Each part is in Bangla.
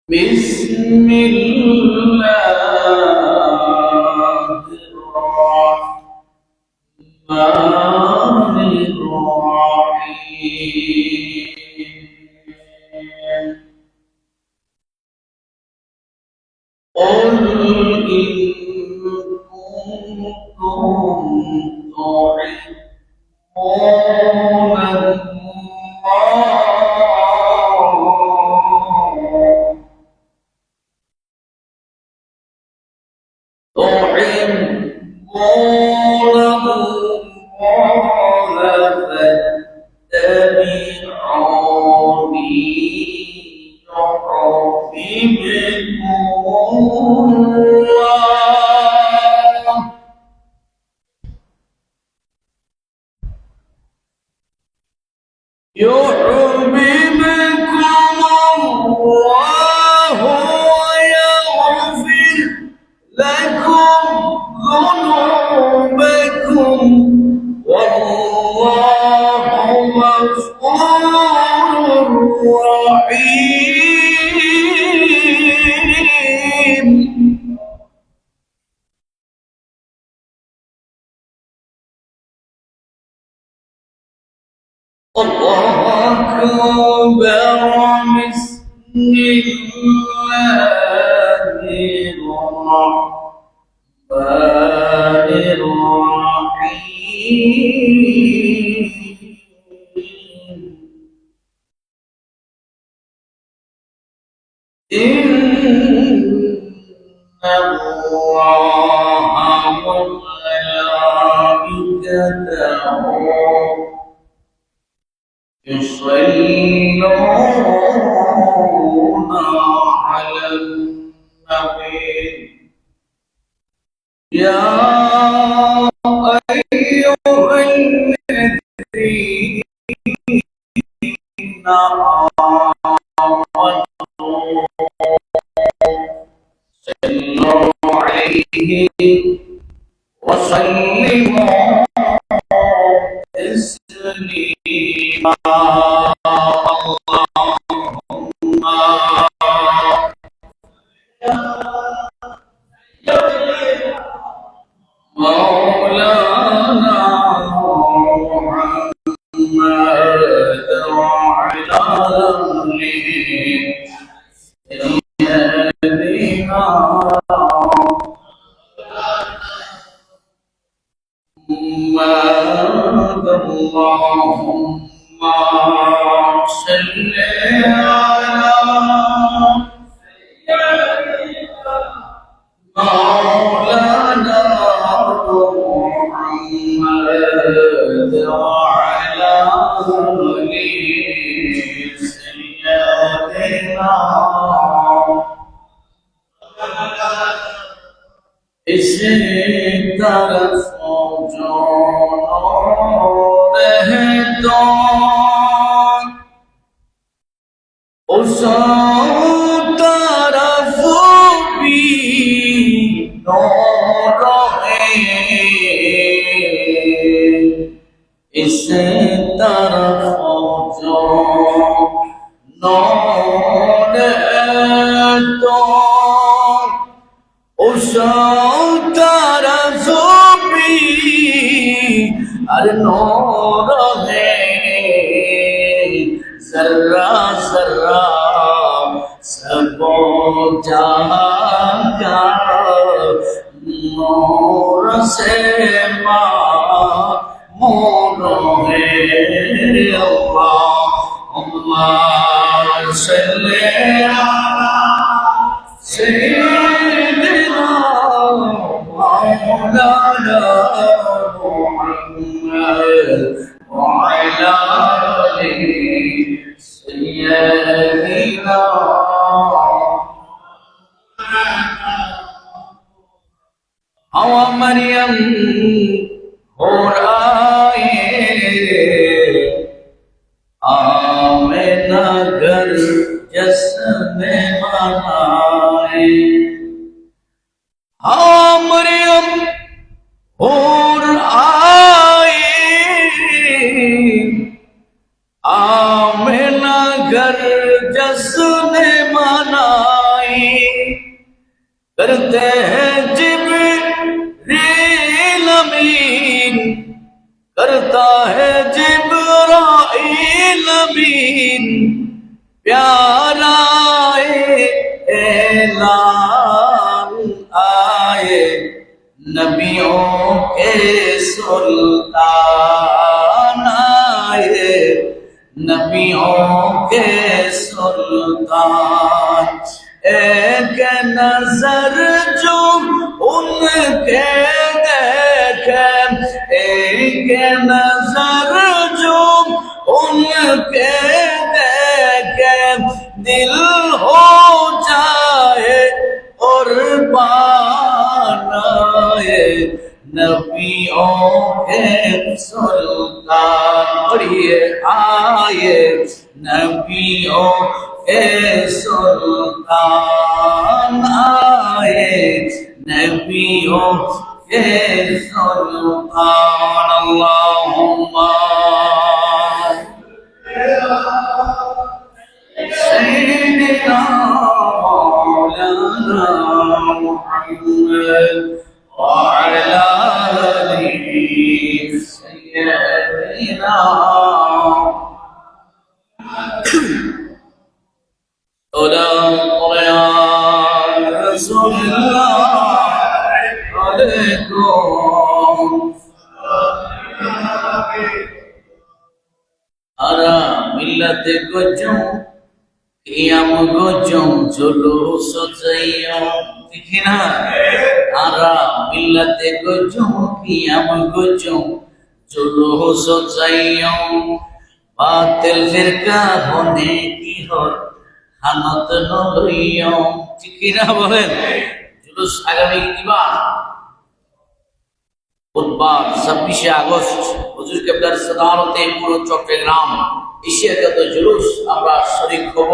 بسم الله الرحمن الرحيم قل إن كنتم تحبون يحببكم الله ويغفر لكم ذنوبكم والله غفور رحيم الله أكبر بسم الله الرحمن الرحيم إن الله وملائكته يصلون على النبي يا أيها الذين آمنوا صلوا عليه وسلموا تسليما اللهم مولانا محمد وعلى آله سيدنا محمد اللهم صل على مولانا محمد وعلى آله سيدنا इसी तरफ जो रहे तो उस तरफ भी रहे इस तरफ जो रहे तो उस तरफ भी हर नूर है जर्रा जर्रा सब जहां का नूर से मामूर है अल्लाह सल्ले अला सय्यिदना मौलाना मुहम्मद वअला आलिहि सय्यिदना हवा मरियम और आए आमिना घर जश्न मनाए। हाँ मरियम और आए आमिना घर जश्न मनाए। करते हैं जिब्रील अमीन, करता है जिब्राइल अमीन, प्यारा ऐलान आए नबियों के सुल्तान आए, नबियों के सुल्तान। एक नजर जो उनके देखे, एक नजर जो उनके देखे, दिल हो जाए और पानाए नबियों के सुल्तान। पढ़िए आए नबियों के सुल्तान आए, नबियों के सुल्तान। अल्लाहुम्मा सय्यिदना मौलाना मुहम्मद व अला आलिहि सय्यिदना। Ara millate gojum qiyam gojum julus sayyam dikhina। Ara millate gojum qiyam gojum julus sayyam batil firqa hone ki hor hanat noliyam dikhina। bolen julus agami kibar বুধবার 26শে আগস্ট হুজুর কেবলার সাদারতে পুরো চট্টগ্রাম এশিয়াগত জুলুস আমরা শরীক হব।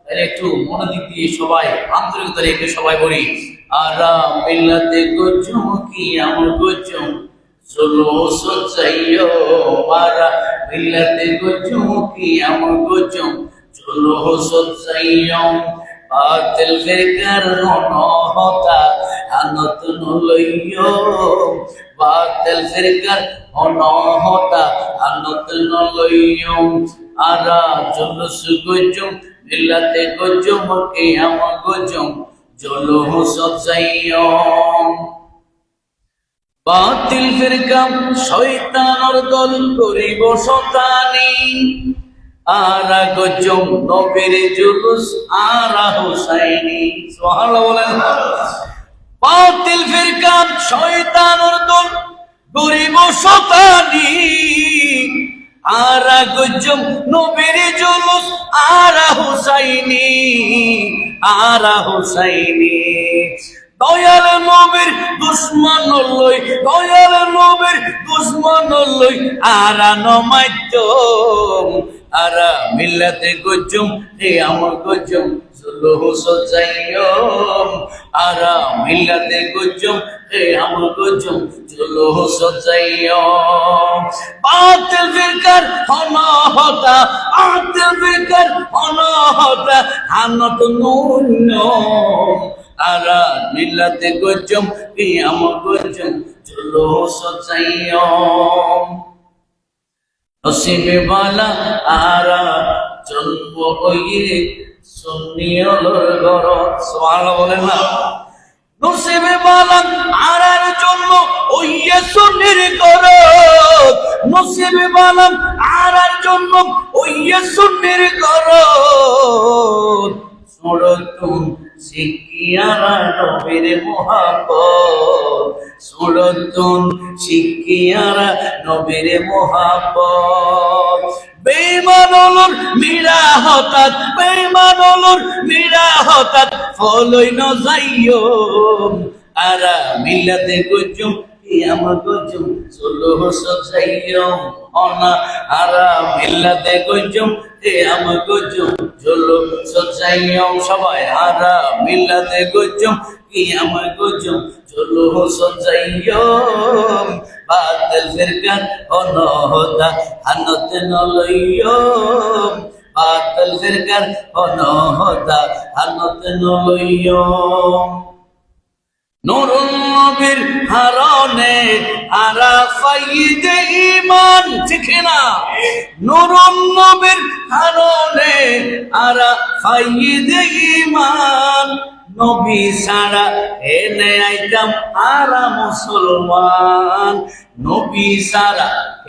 তাহলে একটু মনোযোগ দিয়ে সবাই আন্তরিকতা রেখে সবাই বলি আরা মিল্লাতে গজুম কি আমল গজুম জুলুস চাইয়ো। আরা মিল্লাতে গজুম কি আমল গজুম জুলুস চাইয়ো। বাতিল ফিরকার অনহতা আনত নলইয়ো। বাতিল ফিরকার অনহতা আনত নলইয়ো। আরা জুলুস গজুম মিল্লাতে গজুম কিয়াম গজুম জুলুস চাইয়ো। বাতিল ফিরকা শয়তানের দল করিব শতানি। আরা গজম নবীর জুলুস আরা হুসাইনি। সুবহানাল্লাহ বলেন। বাতিল ফিরকা শয়তানের দল করিব শতানি। আরা গজম নবীর জুলুস আরা হুসাইনি, আরা হুসাইনি। দয়াল নবীর দুশ্মন লই, দয়াল নবীর দুশ্মন লই আরা নমাইত। আরা মিল্লাতে গজুম হে আমার গজুম জুলুস চাইয়ো। আরা মিল্লাতে গজুম হে আমার গজুম জুলুস চাইয়ো। বাতিল ফিরকার অনহতা, বাতিল ফিরকার অনহতা আনত নুন্য। আরা মিল্লাতে গজুম কিয়াম গজুম জুলুস চাইয়ো। নসিবে বালা আরা জন্ম হইয়ে সুন্নিয়লর ঘর। সুবহানাল্লাহ বলেন না। নসিবে বালা আরার জন্ম হইয়ে সুন্নির ঘর। নসিবে বালা আরার জন্ম হইয়ে সুন্নির ঘর। সুরতুন শিকিয়ারা নবীর মোহাব্বত। সুরতুন শিকিয়ারা নবীর মোহাব্বত। বেঈমান হলুর মীরা হঠাৎ, বেঈমান হলুর মীরা হঠাৎ ফলই ন যাইও। আরা মিল্লাতে গজুম কিয়াম গজম চলো সজাইও অনা আরা মিল্লাতে গজম কিয়াম গজম চলো সজাইও সবাই আরা মিল্লাতে গজম কিয়াম গজম চলো সজাইও বাতিল ফিরকার অনহতা হানত নলইও বাতিল ফিরকার অনহতা হানত নলইও নুরুল নবীর হারনে আরা ফাইদে ঈমান ঠিক না নুরুল নবীর হারনে আরা ফাইদে ঈমান নবী সারা এনে আইতাম আরা মুসলমান নবী সারা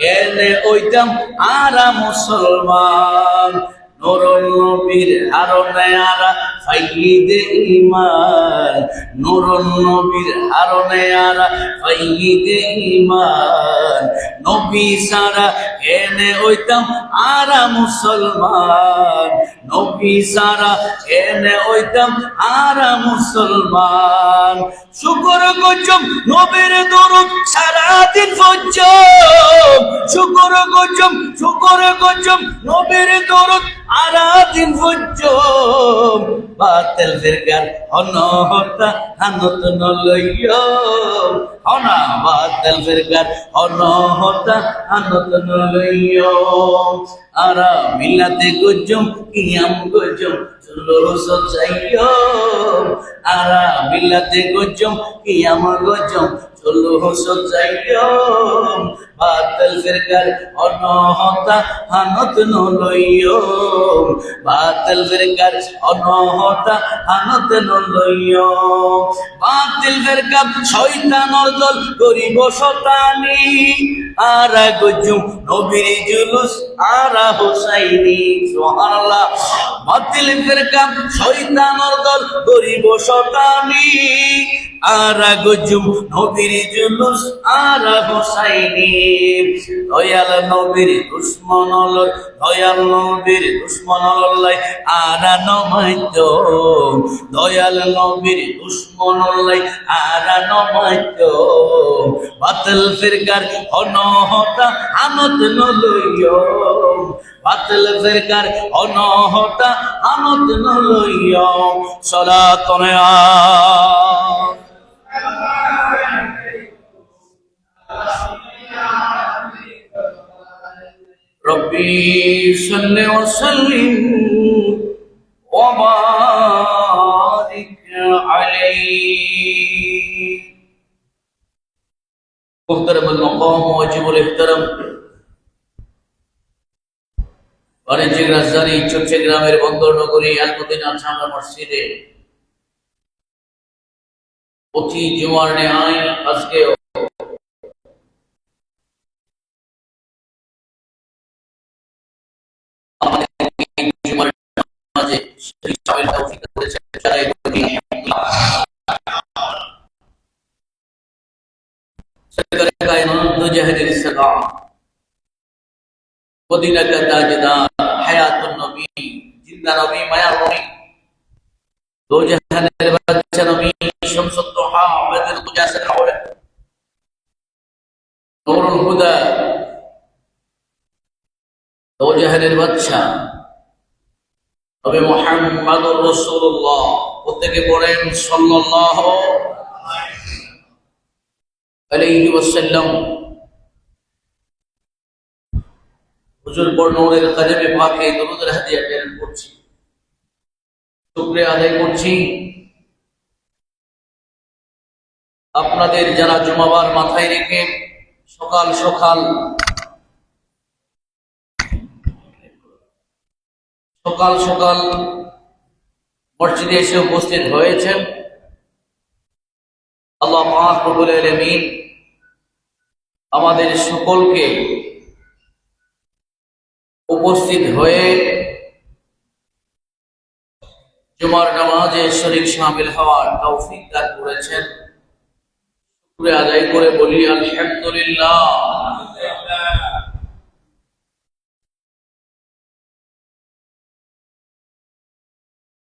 এনে ওইতাম আরা মুসলমান নুরুল নবীর হারনে আরা ফাইদে ঈমান নুরুল নবীর হারনে আরা ফাইদে ঈমান নবী সারা এনে ওইতাম আরা মুসলমান নবী সারা এনে ওইতাম আরা মুসলমান শুকর গজম নবীর দরুদ সারা দিন ফজর শুকর গজম নবীর দরুদ আরা দিন ফজর বাতিল ফিরকার অনহতা হানত নলইও অনা বাতিল ফিরকার অনহতা হানত নলইও আরা মিলাতে গজম কিয়াম গজম চলো সজাইও আরা মিলাতে গজম কিয়াম গজম চলো সজাইও বাতিল ফিরকার অনহতা হানত নলইও বাতিল ফিরকার অনহতা হানত নলইও বাতিল ফিরকা শয়তানর দল করিব শতানি আরা গজম নবীর জুলুস আরা হোসাইনি সুবহানাল্লাহ বাতিল ফিরকা শয়তানর দল করিব শতানি আরা গজম নবীর জুলুস আরা হোসাইনি দয়াল নবীর দুশমন দয়াল নবীর দুশমন আরা নমাইত দয়াল নবীর দুশমন আরা নমাইত বাতিল ফিরকার অনহতা আনত নলইও বাতিল ফিরকার অনহতা আনত নলইও সালাতুন ربي صل وسلم وبارك عليه محترم المقام واجب الاحترام বাণিজ্যিক রাজধানী চট্টগ্রামের বন্দর নগরী আলমদিনা জামে মসজিদে প্রতি জুমার ন্যায় আজকে মদিনা কা তাজদার হায়াতুন নবী জিন্দা নবী মায়ার নবী দো জাহানের বাদশা নবী শামসুদ দুহা বদর মুজাসসির আওলা নূরুল হুদা দো জাহানের বাদশা নবী মুহাম্মদুর রাসূলুল্লাহ প্রত্যেকে পড়েন সাল্লাল্লাহু আলাইহি ওয়াসাল্লাম হুজুর বর্ণনের কদমে পাকে দরুদের হাদিয়া প্রেরণ করছি শুকরিয়া আদায় করছি আপনাদের যারা জুমাবার মাথায় রেখে সকাল সকাল মসজিদে এসে উপস্থিত হয়েছেন আল্লাহ পাক রব্বুল আলামিন আমাদের সকলকে উপস্থিত হয়ে জুমার নামাজে শরীক শামিল হওয়ার তৌফিক দান করেছেন শুকরিয়া আদায় করে বলি আলহামদুলিল্লাহ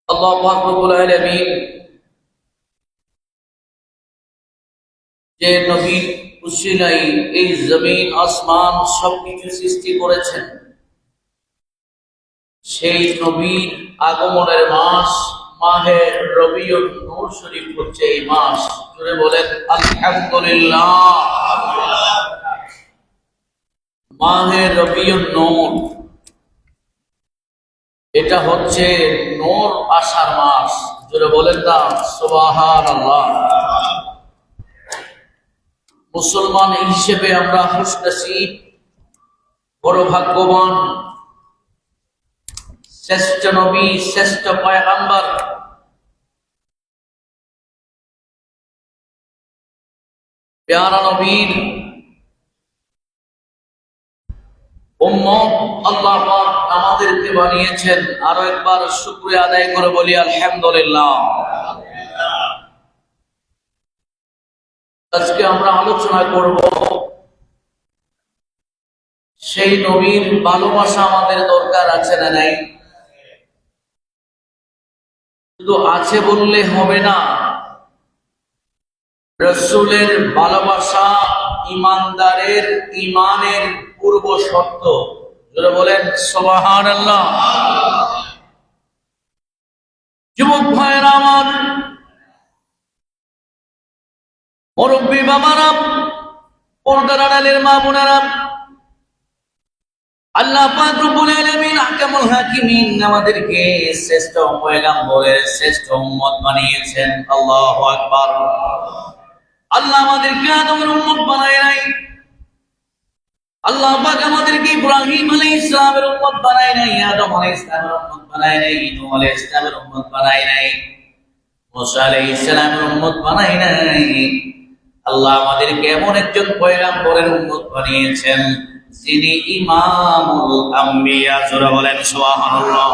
আল্লাহ পাক রব্বুল আলামিন যে নবী উসিলাই এই জমিন আসমান সবকিছু সৃষ্টি করেছেন, সেই নবীর আগমনের মাস মাহে রবিউল নূর শরীফ হচ্ছে এই মাস। জুড়ে বলেন আলহামদুলিল্লাহ। মাহে রবিউল নূর, এটা হচ্ছে নূর আসার মাস। জুড়ে বলেন না সুবহানাল্লাহ। মুসলমান হিসেবে আমরা খুশনসিব, বড় ভাগ্যবান। শ্রেষ্ঠ নবী, শ্রেষ্ঠ পয়গম্বর প্যারা নবীর উম্মত আল্লাহ পাক আমাদেরকে বানিয়েছেন। আরো একবার শুকরিয়া আদায় করে বলি আলহামদুলিল্লাহ। আজকে আমরা আলোচনা করব সেই নবীর ভালোবাসা আমাদের দরকার আছে না নাই? শুধু আছে বললে হবে না, রাসূলের ভালোবাসা ঈমানদারের ঈমানের পূর্ব শর্ত। যারা বলেন সুবহানাল্লাহ। যুবক ভাইরা আমার, মুরব্বী বাবারা, পর্দার আড়ালের মা বোনেরা, আল্লাহ পাক রব্বুল আলামিন আহকামুল হাকিমিন আমাদেরকে শ্রেষ্ঠ পয়গম্বরের শ্রেষ্ঠ উম্মত বানিয়েছেন। আল্লাহু আকবার। আল্লাহ আমাদেরকে আদমের উম্মত বানায় নাই। আল্লাহ পাক আমাদেরকে ইব্রাহিম আলাইহিস সালামের উম্মত বানায় নাই, আদম আলাইহিস সালামের উম্মত বানায় নাই, নূহ আলাইহিস সালামের উম্মত বানায় নাই, মুসা আলাইহিস সালামের উম্মত বানায় নাই। আল্লাহ আমাদেরকে এমন একজন পয়গম্বরের উম্মত বানিয়েছেন যিনি ইমামুল আম্বিয়া। যারা বলেন সুবহানাল্লাহ।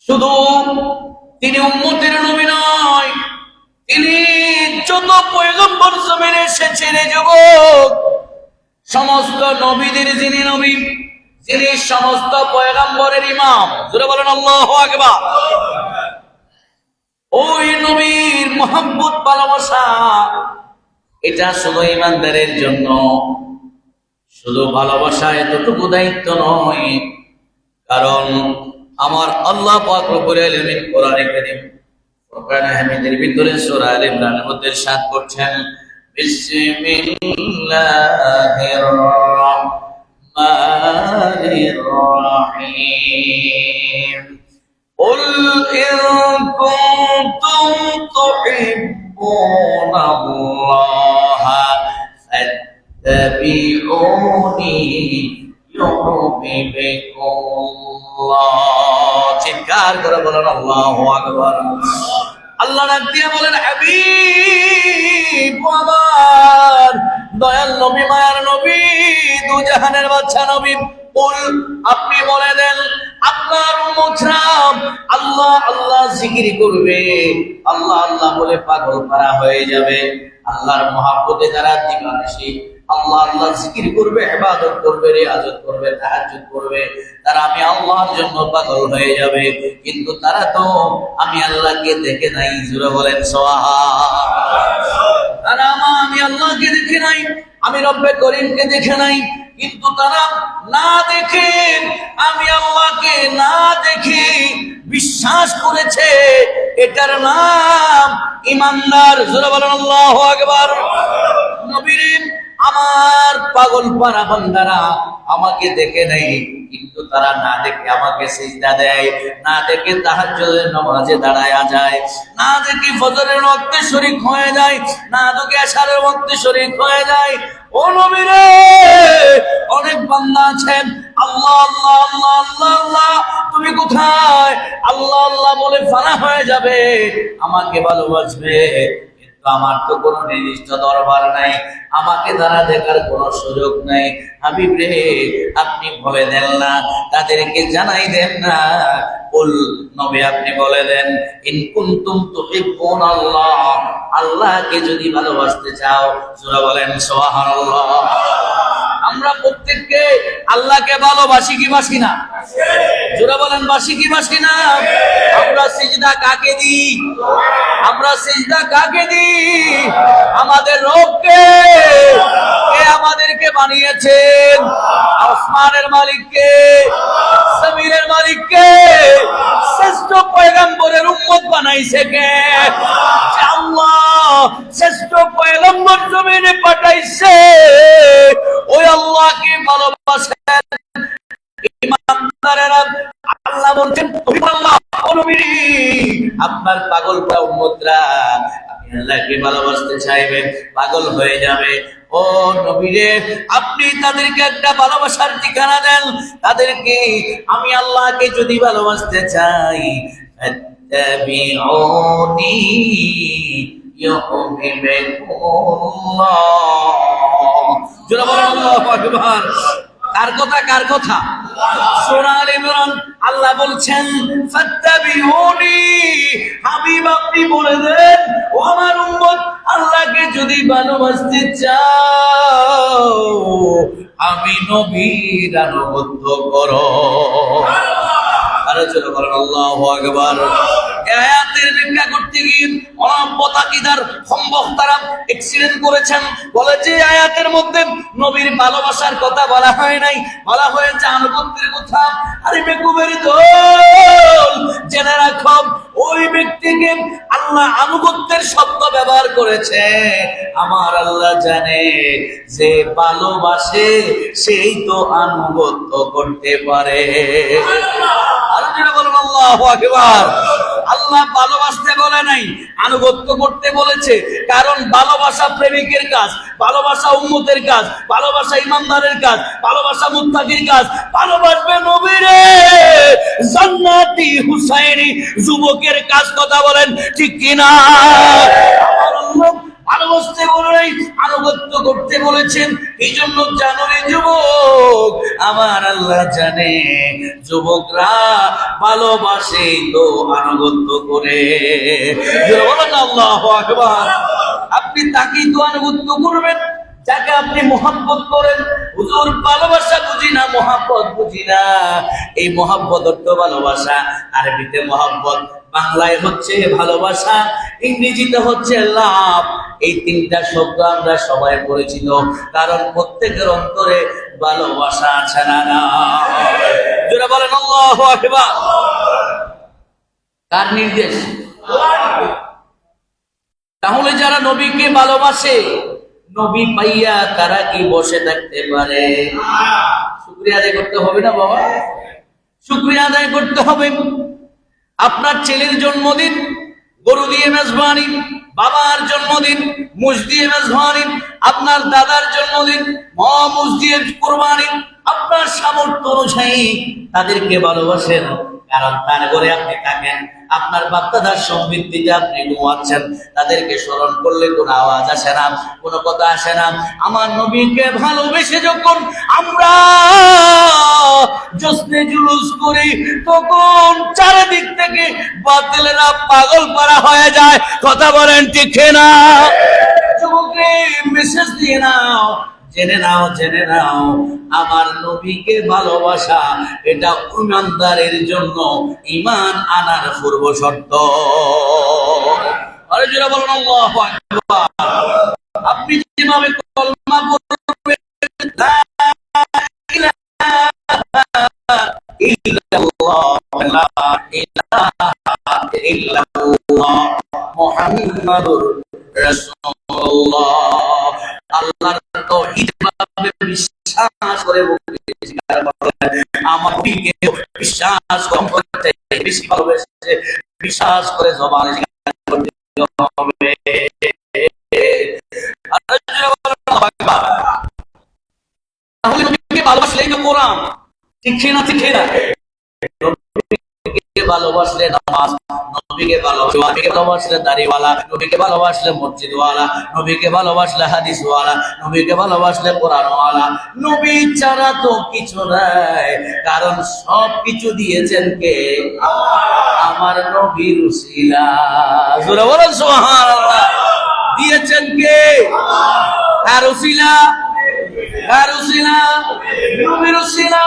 শুধু তিনি উম্মতের নবী নয়, তিনি যত পয়গম্বর জমিনে এসেছেন এই জগৎ সমস্ত নবীদের যিনি নবী, যিনি সমস্ত পয়গম্বরের ইমাম। যারা বলেন আল্লাহু আকবার। ওই নবীর মুহাব্বত ভালোবাসা এটা শুধু ঈমানদারের জন্য। শুধু ভালোবাসা এতটুকু দায়িত্ব নয়, কারণ আমার আল্লাহ পাক রব্বুল আলামিন কোরআনে কারীম ফুরকান হামিদের ভিতরে সূরা আলে ইমরানের মধ্যে ইরশাদ করছেন, বিসমিল্লাহির রাহমানির রাহিম। قل إن كنتم تحبون الله فاتبعوني يحببكم الله। চিৎকার করে বলেন আল্লাহু আকবার। আল্লাহ ডাক দিয়ে বলেন, হাবিব আমার, দয়াল নবী, মায়ার নবী, দু জাহানের বাদশা নবী, আপনি বলে দেন আপনার উম্মতরা আল্লাহ আল্লাহ জিকির করবে, আল্লাহ আল্লাহ বলে পাগল পারা হয়ে যাবে। আল্লাহর মহব্বতে যারা দিবানিশি আল্লাহ আল্লাহ জিকির করবে, ইবাদত করবে, রিয়াজত করবে, তাহাজ্জুদ করবে, তারা আমি আল্লাহর জন্য পাগল হয়ে যাবে। কিন্তু তারা তো আমি আল্লাহকে দেখে নাই। জোরে বলেন সুবহানাল্লাহ। তারা আমি আল্লাহকে দেখে নাই, আমি রব্বে করিমকে দেখে নাই, কিন্তু তারা না দেখে আমি আল্লাহকে না দেখে বিশ্বাস করেছে। এটার নাম ঈমানদার। জোরে বলেন আল্লাহু আকবার। নবীর আমার পাগল পারা বান্দারা আমাকে দেখে নেই, কিন্তু তারা না দেখে আমাকে সিজদা দেয়, না দেখে তাহাজ্জুদের নামাজে দাঁড়ায় যায়, না দেখে ফজরের ওয়াক্তে শরীক হয়ে যায়, না দেখে এশারের ওয়াক্তে শরীক হয়ে যায়। ও নবী রে, অনেক বান্দা আছেন আল্লাহ আল্লাহ আল্লাহ আল্লাহ আল্লাহ, তুমি কোথায়? আল্লাহ আল্লাহ বলে ফানা হয়ে যাবে, আমাকে ভালোবাসবে, আমার তো কোনো নির্দিষ্ট দরবার নাই, আমাকে তারা দেখার কোনো সুযোগ নাই। হাবিব রে, আপনি বলে দেন না, তাদেরকে জানাই দেন না। কুল নবী আপনি বলে দেন, ইন কুনতুম তুহিব্বুনাল্লাহ, আল্লাহকে যদি ভালোবাসতে চাও, সূরা বলেন সুবহানাল্লাহ। আমরা আমরা প্রত্যেককে আল্লাহকে ভালোবাসি কি বাসি না? জোরে বলেন, বাসি কি বাসি না? আমরা সিজদা কাকে দিই? আমরা সিজদা কাকে দিই? আমাদের রবকে। কে আমাদেরকে বানিয়েছেন? আসমানের মালিককে, জমিনের মালিককে। শ্রেষ্ঠ পয়গম্বরের উম্মত বানাইছে কে? আল্লাহ। শ্রেষ্ঠ পয়গম্বর জমিনে পাঠাইছে, ওই আল্লাহকে ভালোবাসেন ইমানদারেরা। আল্লাহ বলছেন, আপনার পাগল উম্মতরা আল্লাহকে ভালোবাসতে চাইবে, পাগল হয়ে যাবে। ও নবীরে, আপনি তাদেরকে একটা ভালোবাসার ঠিকানা দেন। তাদেরকে আমি আল্লাহকে যদি ভালোবাসতে চাই, ফাত্তাবিউনি ইউহিব্বুকুমুল্লাহ। জোরে বলেন আল্লাহু আকবার। কার কথা? কার কথা? সূরা আলে ইমরান আল্লাহ বলছেন, ফাত্তাবিউনি। হাবিব আপনি বলে দেন, ও আমার উম্মত, আল্লাহকে যদি ভালোবাসতে চাও, আমি নবীর আনুগত্য করো। আরে চলো বলেন আল্লাহু আকবার। আয়াতের ব্যাখ্যা করতে গিয়ে অনাপতাকিদার সম্বক্তারা এক্সিডেন্ট করেছেন। বলে যে আয়াতের মধ্যে নবীর ভালোবাসার কথা বলা হয় নাই, বলা হয়েছে আনুগত্যের কথা। আরে বেকুবের দল, জেনে রাখো, ওই ব্যক্তিকে আল্লাহ আনুগত্যের শব্দ ব্যবহার করেছে। আমার আল্লাহ জানে যে ভালোবাসে সেই তো আনুগত্য করতে পারে। আল্লাহু আকবার। আল্লাহ ভালোবাসতে বলে নাই, আনুগত্য করতে বলেছে। কারণ ভালোবাসা প্রেমিকের কাজ, ভালোবাসা উম্মতের কাজ, ভালোবাসা ইমানদারের কাজ, ভালোবাসা মুত্তাকির কাজ। ভালোবাসবে নবীরে, জান্নাতি হুসাইনি যুবকের কাজ। কথা বলেন ঠিক কিনা? আমার আল্লাহ ভালোবাসতে বলে নাই, আনুগত্য করতে বলেছেন। এই জন্য জানো রে যুবক, আমার আল্লাহ জানে যুবকরা ভালোবাসে তো আনুগত্য করে। বলেন আল্লাহু আকবার। আপনি তাকেই তো আনুগত্য করবেন যাকে আপনি মোহাব্বত করেন। হুজুর ভালোবাসা বুঝি না, মোহাব্বত বুঝি না। এই মোহাব্বত অর্থ ভালোবাসা। আরবিতে মোহাব্বত, বাংলায় হচ্ছে ভালোবাসা, ইংরেজিতে হচ্ছে লাভ। এই তিনটা শব্দ আমরা সবাই পরিচিত, কারণ প্রত্যেকের অন্তরে ভালোবাসা আছে না? যারা বলেন আল্লাহু আকবার। কার নির্দেশ? তাহলে যারা নবীকে ভালোবাসে, নবী পাইয়া তারা কি বসে থাকতে পারে? শুকরিয়া আদায় করতে হবে না বাবা? শুকরিয়া আদায় করতে হবে। আপনার ছেলের জন্মদিন, গরু দিয়ে মেজবানি। বাবার জন্মদিন, মুজ দিয়ে মেজবানি। আপনার দাদার জন্মদিন, মুজ দিয়ে কুরবানি। আপনার সামর্থ্য অনুযায়ী তাদেরকে ভালোবাসেন, কারণ তার ঘরে আপনি থাকেন। আপনার বাপ-দাদার সমৃদ্ধিতে আপনি ঘুমাচ্ছেন, তাদেরকে স্মরণ করলে কোনো আওয়াজ আসে না, কোনো কথা আসে না। আমার নবীকে ভালোবেসে যখন আমরা জশ্নে জুলুস করি, তখন চারিদিক থেকে বাতিলেরা পাগল পারা হয়ে যায়। কথা বলেন ঠিক না? যুবকরে মেসেজ দিয়ে নাও, জেনে নাও, জেনে নাও, আমার নবীকে ভালোবাসা এটা ইমানদারের জন্য ইমান আনার পূর্ব শর্ত। আরে যারা বলেন আল্লাহু আকবার। আপনি যেভাবে কলমা পড়বেন, লা ইলাহা ইল্লাল্লাহ, লা ইলাহা ইল্লাল্লাহ, মুহাম্মাদুর রাসূলুল্লাহ, আল্লাহর তাওহীদ ভাবে বিশ্বাস করে আমার নবীকে বিশ্বাস করতে, বেশি ভালোবেসে বিশ্বাস করে জবানে করতে হবে। তাহলে নবীকে ভালোবাসলেই তো কোরআন। ঠিক না? ঠিক না? ভালোবাসলে নামাজ, নবীকে ভালোবাসলে দাড়িওয়ালা, নবীকে ভালোবাসলে মসজিদওয়ালা, নবীকে ভালোবাসলে হাদিসওয়ালা, নবীকে ভালোবাসলে কোরআনওয়ালা। নবী ছাড়া তো কিছু নাই, কারণ সব কিছু দিয়েছেন কে? আমার নবীর উসিলা। জোরে বলেন সুবহানাল্লাহ। দিয়েছেন কে? কার উসিলা? কার উসিলা? উসিলা,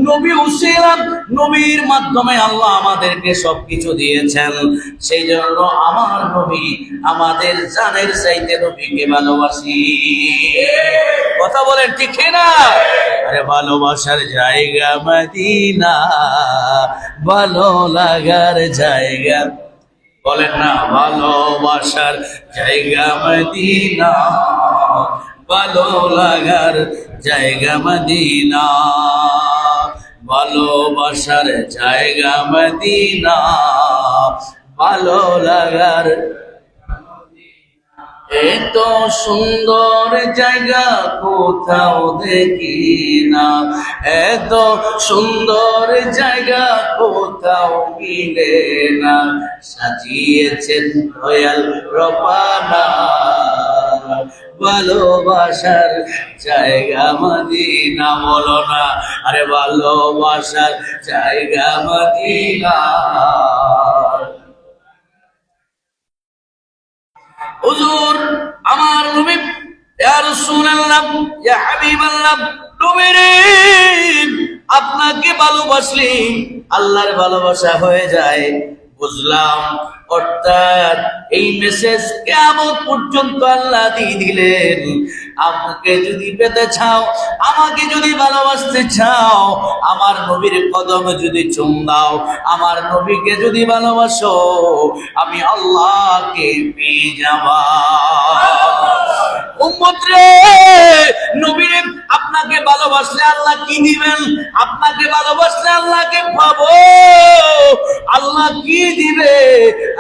নবী উসিলা, নবীর মাধ্যমে আল্লাহ আমাদেরকে সবকিছু দিয়েছেন। সেই জন্য আমার নবী, আমাদের জানের চাইতে নবীকে ভালোবাসি। কথা বলেন ঠিক না? আরে ভালোবাসার জায়গা মদিনা, ভালো লাগার জায়গা, বলেন না, ভালোবাসার জায়গা মদিনা, ভালো লাগার জায়গা মদিনা, ভালোবাসার জায়গা মদিনা, ভালো লাগার। এত সুন্দর জায়গা কোথাও দেখি না, এত সুন্দর জায়গা কোথাও মিলে না, সাজিয়েছেন দয়াল রবানা, ভালোবাসার জায়গা মদিনা। বলো না, আরে ভালোবাসার জায়গা মদিনা। হুজুর আমার নবী, ইয়া রাসূলুল্লাহ, ইয়া হাবিবাল্লাহ, নবী রে, আপনাকে ভালোবাসলে আল্লাহর ভালোবাসা হয়ে যায়। বুঝলাম, অর্থাৎ এই মেসেজ কিয়ামত পর্যন্ত আল্লাহ দিয়ে দিলেন। আমাকে যদি পেতে চাও, আমাকে যদি ভালোবাসতে চাও, আমার নবীর কদমে যদি চুম দাও, আমার নবীকে যদি ভালোবাসো, আমি আল্লাহকে পেয়ে যাবা। উম্মত রে, নবীরে, আপনাকে ভালোবাসলে আল্লাহ কি দিবেন? আপনাকে ভালোবাসলে আল্লাহকে পাবো। আল্লাহ কি দিবে?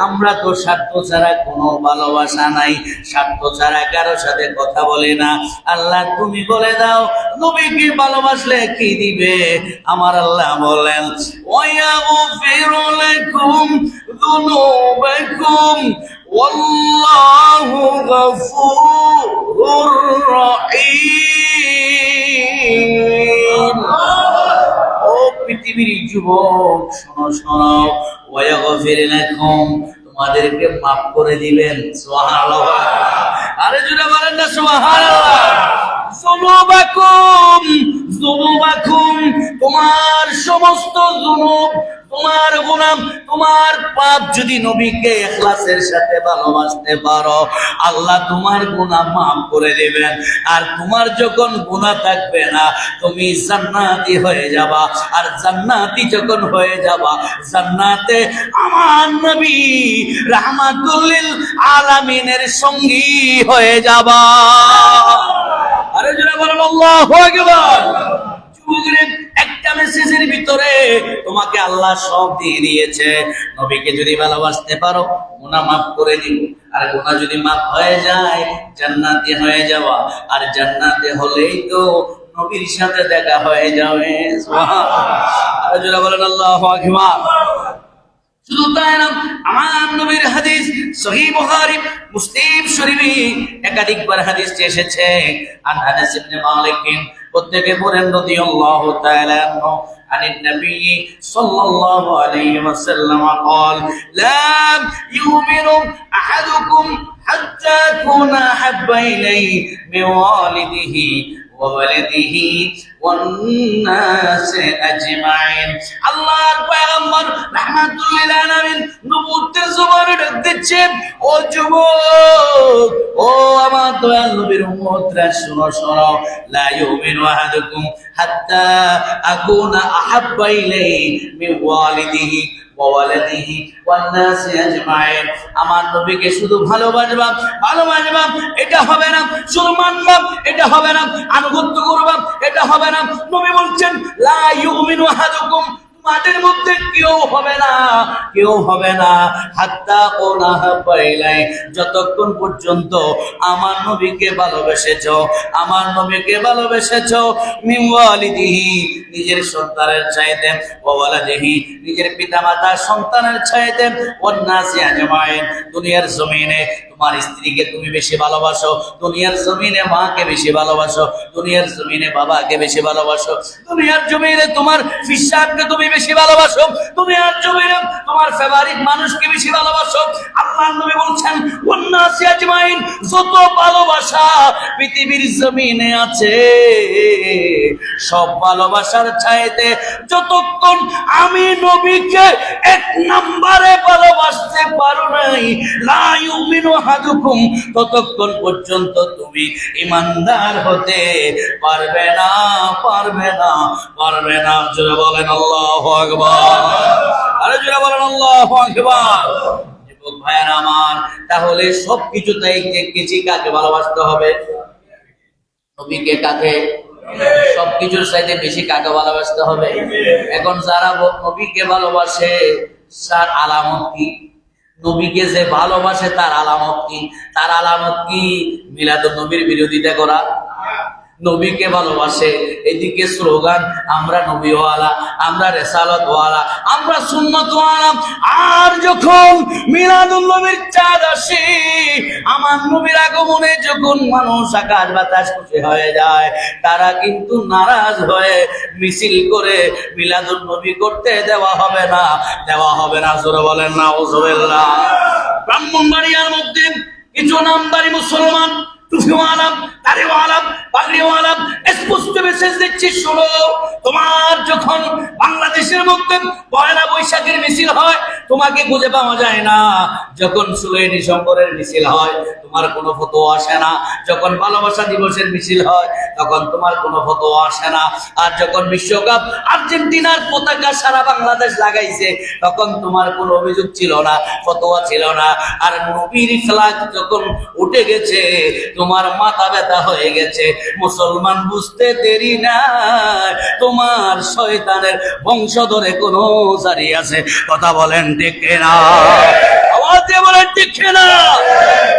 আমরা তো স্বার্থ ছাড়া কোনো ভালোবাসা নাই, স্বার্থ ছাড়া কারোর সাথে কথা বলে না। আল্লাহ তুমি বলে দাও, নবীকে ভালোবাসলে কি দিবে? আমার আল্লাহ বলেন, ওয়ায়াগফিরু লাকুম যুনুবাকুম ওয়াল্লাহু গফুরুর রহিম। ও পৃথিবীর যুবক, শোনো শোনো, ওয়ায়াগফির লাকুম, তোমাদেরকে মাফ করে দিবেন। সুবহানাল্লাহ। আরে জুড়ে বলেন না সুবহানাল্লাহ। যুনুবাকুম, যুনুবাকুম, তোমার সমস্ত যুনুব, তোমার গুনাহ, তোমার পাপ যদি নবীকে ইখলাসের সাথে ভালোবাসতে পারো, আল্লাহ তোমার গুনাহ মাফ করে দিবেন। আর তোমার যখন গুনাহ থাকবে না, তুমি জান্নাতি হয়ে যাবা। আর জান্নাতি যখন হয়ে যাবা, জান্নাতে আমার নবী রাহমাতুল লিল আলামিনের সঙ্গী হয়ে যাবা। আরে যারা বলেন আল্লাহু আকবার। যুবকদের একটা মেসেজের ভিতরে তোমাকে আল্লাহ সব দিয়ে দিয়েছে। নবীকে যদি ভালোবাসতে পারো, গুনাহ মাফ করে দিন। আর গুনাহ যদি মাফ হয়ে যায়, জান্নাতি হয়ে যাওয়া। আর জান্নাতে হলেই তো নবীর সাথে দেখা হয়ে যাবে। সুবহানাল্লাহ। আর যারা বলেন আল্লাহু আকবার। শুধু তাই না, আমার নবীর হাদিস সহিহ বুখারী, মুসলিম শরীফে একাধিকবার হাদিস এসেছে। আন আনাস ইবনে মালিক, প্রত্যেকে পড়েন রাদিয়াল্লাহু তাআলা আনহু, আনিন নবী সাল্লাল্লাহু আলাইহি ওয়াসাল্লাম قال لا يؤمن احدكم حتى يكون احب اليه من والده وولده والناس اجمعين। আল্লাহর পয়গম্বর রাহমাতুল লিল আলামিন নবুয়তের জবানে ডাক দিচ্ছেন, ও যুবক, ও আমার দয়াল নবীর উম্মতরা, শোনো শোনো, লা ইউমিনু আহাদুকুম হাত্তা আকুনা আহাব্বা ইলাইহি মিন ওয়ালিদিহি ওয়া ওয়ালাদিহি ওয়ান নাসি আজমাইন। আমার নবীকে শুধু ভালোবাসবা, ভালোবাসবা এটা হবে না, শুধু মানবা এটা হবে না, আনুগত্য করবা এটা হবে না। নবী বলছেন, লা ইউমিনু আহাদুকুম, তোমাদের মধ্যে কেউ হবে না, কেউ হবে না, হাত্তা কোনাহা পাইলাই, যতক্ষণ পর্যন্ত আমার নবীকে ভালোবেসেছো, আমার নবীকে ভালোবেসেছো, মিন ওয়ালিদিহি, নিজের সন্তানের চাইতে, ওয়া ওয়ালাদিহি, নিজের পিতামাতার সন্তানের চাইতে, ওয়ান নাসি আজমাইন, দুনিয়ার জমিনে তোমার স্ত্রীকে তুমি বেশি ভালোবাসো, দুনিয়ার জমিনে মাকে বেশি ভালোবাসো, দুনিয়ার জমিনে বাবাকে বেশি ভালোবাসো, দুনিয়ার জমিনে তোমার ফিসাবকে তুমি বেশি ভালোবাসো, দুনিয়ার জমিনে তোমার ফেভারিট মানুষকে বেশি ভালোবাসো। আল্লাহর নবী বলছেন ওয়ান্নাসি আজমাইন, যত ভালোবাসা পৃথিবীর জমিনে আছে সব ভালোবাসার চাইতে যতক্ষণ আমি নবীকে এক নম্বরে ভালোবাসতে পারো নাই, লা ইউমিনু আহাদুকুম, ততক্ষণ পর্যন্ত তুমি ঈমানদার হতে পারবে না, পারবে না, পারবে না। জোরে বলেন আল্লাহু আকবার, আরে জোরে বলেন আল্লাহু আকবার। যুবক ভাইয়েরা আমার, তাহলে সবকিছু দেখেছি কাকে ভালোবাসতে হবে? নবীকে। কাকে? সবকিছুর চাইতে বেশি কাকে ভালোবাসতে হবে? এখন যারা নবীকে ভালোবাসে তার আলামত কি? নবীকে যে ভালোবাসে তার আলামত কি? তার আলামত কি? মিলাদুন নবীর বিরোধিতা করা। নবীকে ভালোবাসে, এদিকে স্লোগান আমরা নবীওয়ালা, আমরা রেসালতওয়ালা, আমরা সুন্নতওয়ালা। আর যখন মিলাদুন নবীর চাঁদ আসে, আমার নবীর আগমনে যখন মানুষ আকাশ বাতাস খুশি হয়ে যায়, তারা কিন্তু নারাজ হয়ে মিছিল করে মিলাদুন নবী করতে দেওয়া হবে না, দেওয়া হবে না। জোরে বলেন নাউজুবিল্লাহ। ব্রাহ্মণবাড়িয়ার মধ্যে কিছু নামদারি মুসলমান, টুপিওয়ালা, দাড়িওয়ালা, পাগড়িওয়ালা স্পষ্ট মেসেজ দিচ্ছি, শোনো, তোমার যখন বাংলাদেশের মধ্যে পয়লা বৈশাখের মিছিল হয় তোমাকে খুঁজে পাওয়া যায় না, যখন 16 ডিসেম্বরের মিছিল হয় তোমার কোনো ফতোয়া আসে না, যখন ভালোবাসা দিবসের মিছিল হয় তখন তোমার কোনো ফতোয়া আসে না, আর যখন বিশ্বকাপ আর্জেন্টিনার পতাকা সারা বাংলাদেশ লাগাইছে তখন তোমার কোনো অভিযোগ ছিল না, ফতোয়া ছিল না। আর নবীর ফ্ল্যাগ যখন উঠে গেছে তোমার মাথা ব্যথা হয়ে গেছে। মুসলমান বুঝতে দেরি না, তোমার শয়তানের বংশধরে কোন জারি আছে। কথা বলেন ঠিক না? আওয়াজ দিয়ে বলেন ঠিক না?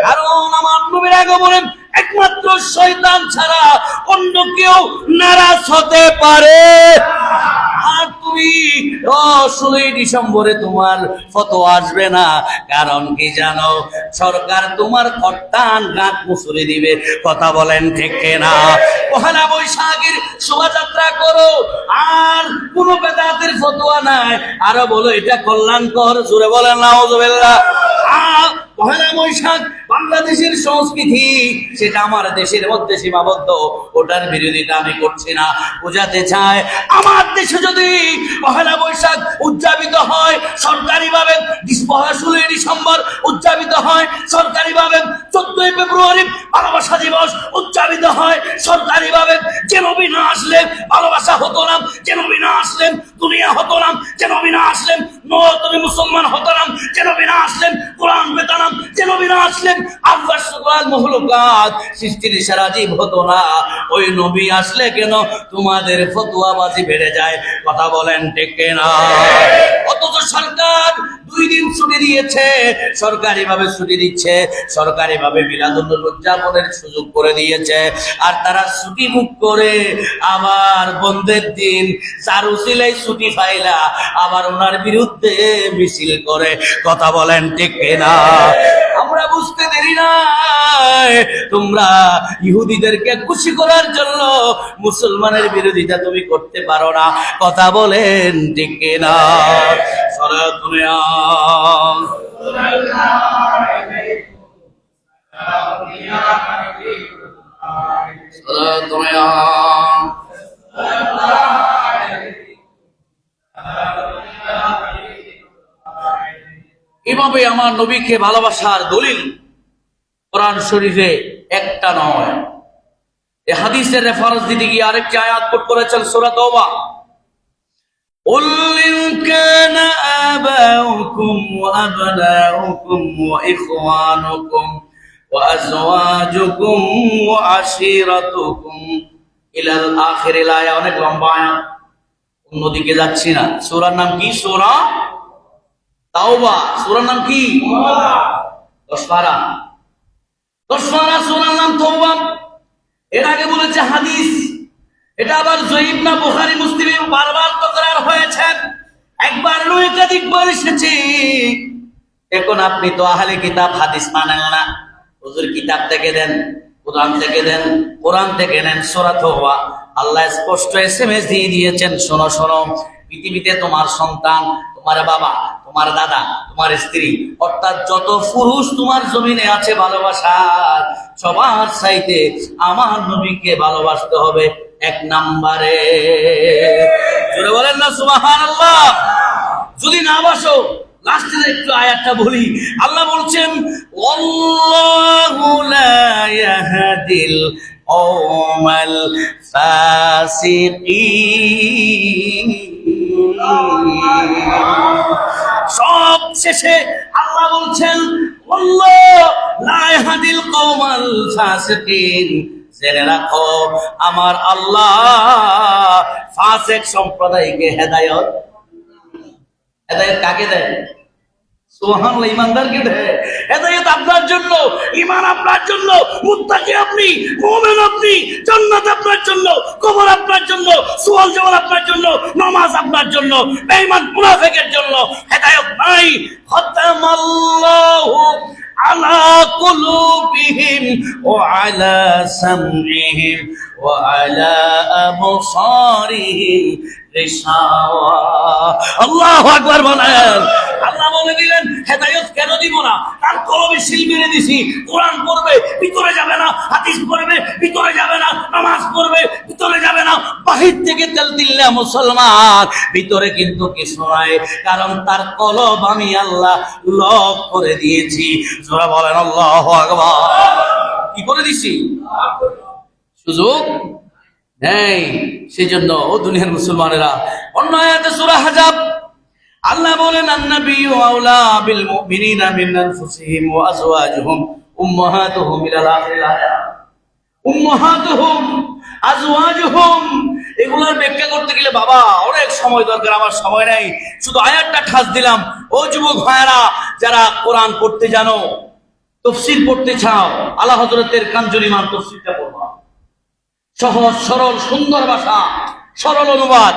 কারণ আমার নবীর আগমনে একমাত্র শয়তান ছাড়া অন্য কেউ নারাজ হতে পারে। আর তুমি 16 ডিসেম্বরে তোমার ফতোয়া আসবে না, কারণ কি জানো? সরকার তোমার খরতান গাঁট মুসুরি দিবে। কথা বলেন ঠিক না? পহেলা বৈশাখের শোভাযাত্রা করো, আর কোনো বেদাতের ফতোয়া নাই, আরো বলো এটা কল্যাণকর। জোরে বলেন নাউজুবিল্লাহ। পহেলা বৈশাখ বাংলাদেশের সংস্কৃতি, সেটা আমার দেশের মধ্যে সীমাবদ্ধ, ওটার বিরোধিতা আমি করছি না। বোঝাতে চাই আমার দেশে যদি পহেলা বৈশাখ উদযাপিত হয় সরকারিভাবে, 16 ডিসেম্বর উদযাপিত হয় সরকারিভাবে, 14 ফেব্রুয়ারি ভালোবাসা দিবস উদযাপিত হয় সরকারিভাবে, যে নবী না আসলেন ভালোবাসা হতো না, যে নবী না আসলেন দুনিয়া হতো না, যে নবী না আসলেন তুমি মুসলমান হতো না, যে নবী না আসলেন কোরআন পেতাম, যে নবী না আসলেন আল্লাহ সুবহান মখলুকাত সৃষ্টির সারা জীব হতো না। ওই নবী আসলে কেন তোমাদের ফতোয়াবাজি বেড়ে যায়? কথা বলেন ঠিক না? অথচ সরকার 2 দিন ছুটি দিয়েছে, সরকারিভাবে ছুটি দিচ্ছে, সরকারিভাবে মিলাদুন নবী উদযাপনের সুযোগ করে দিয়েছে, আর তারা ছুটি মুখ করে আবার বন্ধের দিন চারু সিলাই ছুটি পাইলা আবার ওনার বিরুদ্ধে মিছিল করে। কথা বলেন ঠিক না? আমরা বুঝতে দেরি নাই, তোমরা ইহুদিদেরকে খুশি করার জন্য মুসলমানের বিরোধিতা তুমি করতে পারো না। কথা বলেন ঠিক না? সালাতুনিয়া সালাতুনিয়া এভাবে আমার নবীকে ভালোবাসার দলিল কোরআন শরীফে একটা নয়, এই হাদিসের রেফারেন্স দিতে গিয়ে আরেকটি আয়াত কোট করেছেন সূরা তাওবা। قُلْ إِنْ كَانَ آبَاؤُكُمْ وَأَبْنَاؤُكُمْ وَإِخْوَانُكُمْ وَأَزْوَاجُكُمْ وَعَشِيرَتُكُمْ إِلَى الْآخِرِ আয়াত। অনেক লম্বা আয়াত, অন্যদিকে যাচ্ছি না। সূরার নাম কি? সূরা তাওবা। সূরার নাম কি? 10 পারা। 10 পারা সূরার নাম তাওবা। এর আগে বলেছে হাদিস, এটা আবার জয়ীব না বুখারী মুসলিমে বারবার তকরার হয়েছে, একবার নয় একাধিকবার এসেছে। এখন আপনি তো আহলে কিতাব, হাদিস মানেন না, হুজুর কিতাব থেকে দেন, কোরআন থেকে দেন, কোরআন থেকে নেন সূরা তাওবা। আল্লাহ স্পষ্ট এসএমএস দিয়ে দিয়েছেন, শোনো শোনো, পৃথিবীতে তোমার সন্তান, তোমার বাবা, তোমার দাদা, তোমার স্ত্রী, অর্থাৎ যত পুরুষ তোমার জমিনে আছে ভালোবাসার, সবার চাইতে আমার নবীকে ভালোবাসতে হবে এক নম্বরে। জোরে বলেন না সুবহানাল্লাহ। যদি না বাসো, লাস্টের একটু আয়াতটা বলি। আল্লাহ বলছেন, আল্লাহু লা ইয়াহদিল কওমাল ফাসিকিন। সব শেষে আল্লাহ বলছেন, আল্লাহ লা ইয়াহদিল কওমাল ফাসিকিন। জেনে রাখো, আমার আল্লাহ ফাসিক সম্প্রদায়কে হেদায়েত কাকে দেয়? সুবহানাল্লাহ, ঈমানদারকে দেয়। হেদায়েত আপনার জন্য, ঈমান আপনার জন্য, মুত্তাকি আপনি, মুমিন আপনি, জান্নাত আপনার জন্য, কবর আপনার জন্য, সুয়াল জবাব আপনার জন্য, নামাজ আপনার জন্য। বেঈমান মুনাফিকের জন্য হেদায়েত নাই। খাতামাল্লাহু আলা কুলুবিহিম ওয়া আলা সামইহিম ওয়া আলা আবসারিহিম রিশাওয়া। আল্লাহু আকবার বলেন। আল্লাহ বলে দিলেন, হেদায়েত কেন দিব না? তার কলবে সিল মেরে দিছি। কোরআন পড়বে, ভিতরে যাবে না। হাদিস পড়বে, ভিতরে যাবে না। নামাজ পড়বে, ভিতরে যাবে না। বাহির থেকে তেল দিল্লা মুসলমান, ভিতরে কিন্তু কিছু নাই, কারণ তার কলব আমি আল্লাহ লক করে দিয়েছি। যারা বলেন আল্লাহু আকবার। কি করে দিছি? সুযোগ নেই। সেজন্য ও দুনিয়ার মুসলমানেরা, অন্য আয়াতে সূরা আহজাব আল্লাহ বলেন, আন-নাবিয়্যু আওলা বিল মুমিনিনা মিন আনফুসিহিম ওয়া আজওয়াজুহুম উম্মাহাতুহুম ইলাল আখিরিল আয়াত। উম্মাহাতুহুম, আজওয়াজুহুম, এগুলোর ব্যাখ্যা করতে গেলে বাবা অনেক সময় দরকার, আমার সময় নাই। শুধু আয়াতটা ঠাস দিলাম। ও যুবক ভাইরা, যারা কোরআন পড়তে জানো, তাফসীর পড়তে চাও, আলা হযরতের কানজুল ইমান তাফসীরটা পড়বা। সহজ সরল সুন্দর ভাষা, সরল অনুবাদ।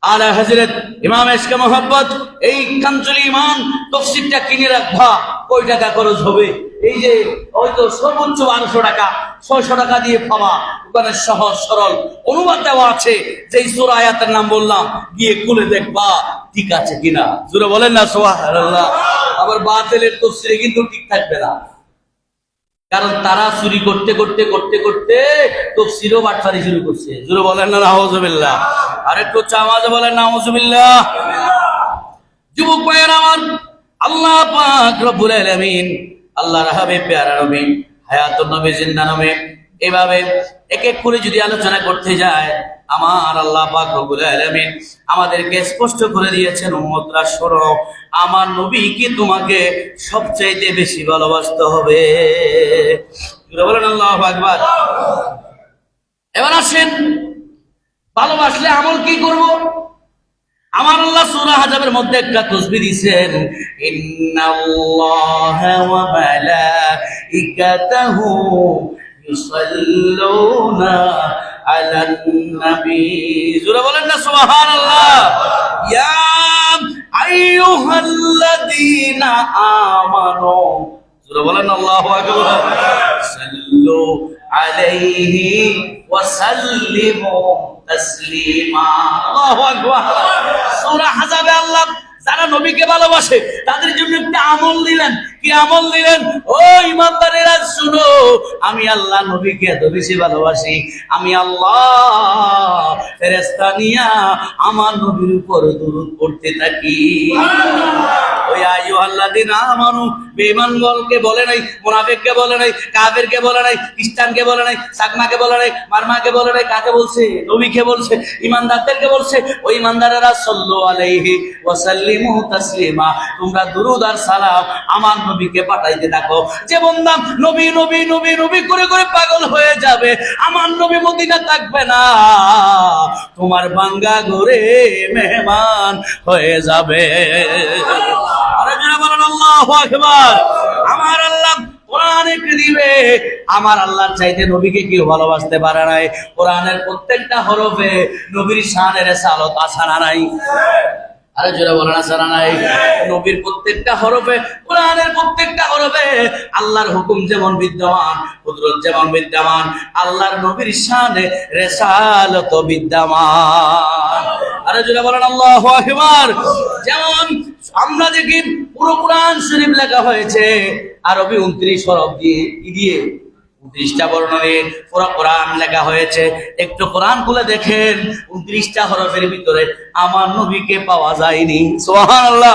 আলা হযরত ইমাম ইশকে মোহাব্বত এই কানজুল ইমান তাফসীরটা কিনে রাখবা। কয় টাকা খরচ হবে? এই যে হয়তো সর্বোচ্চ 1200 টাকা, 600 টাকা দিয়ে পাবা। ওখানে সহজ সরল অনুবাদ দেওয়া আছে। যেই সূরা আয়াতের নাম বললাম, গিয়ে খুলে দেখবা ঠিক আছে কিনা। জোরে বলেন না সুবহানাল্লাহ। আবার বাতিলের তাফসীরে কিন্তু ঠিক থাকবে না, কারণ তারা চুরি করতে করতে করতে করতে তাফসীরও বাটপারি শুরু করছে। জোরে বলেন না নাউযুবিল্লাহ। আরেকটু আওয়াজে বলেন নাউযুবিল্লাহ। যুবক ভাইয়েরা আমার, আল্লাহ পাক রব্বুল আলামিন, আল্লাহর হাবিব প্যারা নবী, হায়াতুন নবী, জিন্দা নবী, এভাবে এক এক করে যদি আলোচনা করতে যায়, আমার আল্লাহ পাক রব্বুল আলামিন আমাদেরকে স্পষ্ট করে দিয়েছেন, উম্মতরা শোনো, আমার নবীকে তোমাকে সবচাইতে বেশি ভালোবাসতে হবে। বলেন আল্লাহু আকবার। এবার আসেন, ভালোবাসলে আমল কি করব? আমার আল্লাহ সূরা আহজাবের মধ্যে একটা তাসবিহ দিয়েছেন, ইন্নাল্লাহা ওয়া মালাইকাতাহু ইউসাল্লুনা আলান নবী। জোরে বলেন না সুবহানাল্লাহ। ইয়া আইয়ুহাল্লাযীনা আমানু, জোরে বলেন আল্লাহু আকবার, সাল্লু আলাইহি ওয়া সাল্লিমু তাসলিমা। আল্লাহু আকবার। সূরা আহজাবে আল্লাহ যারা নবীকে ভালোবাসে তাদের জন্য একটা আমল দিলেন। কি আমল দিলেন? ও ইমানদারেরা শুনো, আমি আল্লাহ নবীকে এত বেশি ভালোবাসি, আমি আল্লাহ ফেরেশতা নিয়া আমার নবীর উপর দুরূদ পড়তে থাকি। ওই আইয়ুহাল্লাযীনা আমানু বেঈমানকে বলে নাই, মুনাফিককে বলে নাই, কাফেরকে বলে নাই, খ্রিস্টানকে বলে নাই, সাকমাকে বলে নাই, মারমাকে বলে নাই, কাকে বলছে? নবীকে বলছে, ইমানদারদেরকে বলছে। ওই ইমানদারেরা সাল্লু আলাইহি ওয়া সাল্লিমু তাসলিমা, তোমরা দুরূদ আর সালাম আমার নবীকে পাঠাইতে থাকো। যে বান্দা নবী নবী নবী নবী করে করে পাগল হয়ে যাবে, আমার নবী মদিনা থাকবে না, তোমার বাঙ্গা ঘরে মেহমান হয়ে যাবে। আরে যারা বলেন আল্লাহু আকবার। আমার আল্লাহ কোরআনে দিবে, আমার আল্লাহর চাইতে নবীকে কেউ ভালোবাসতে পারে নাই। কোরআনের প্রত্যেকটা হরফে নবীর শানের রিসালাত আছে না নাই? আরে জোরে বলেন আছে না নাই? নবীর প্রত্যেকটা হরফে, কোরআনের প্রত্যেকটা হরফে আল্লাহর হুকুম যেমন বিদ্যমান, কুদরত যেমন বিদ্যমান, আল্লাহর নবীর শানে রিসালত বিদ্যমান। আরে জোরে বলেন আল্লাহু আকবার। যেমন আমরা দেখি পুরো কোরআন শরীফ লেখা হয়েছে আরবি 29 হরফ দিয়ে, কি দিয়ে? 29টা বর্ণ নিয়ে পুরো কোরআন লেখা হয়েছে। একটু কোরআন খুলে দেখেন 29টা হরফের ভিতরে আমার নবীকে পাওয়া যায়নি। সুবহানাল্লাহ।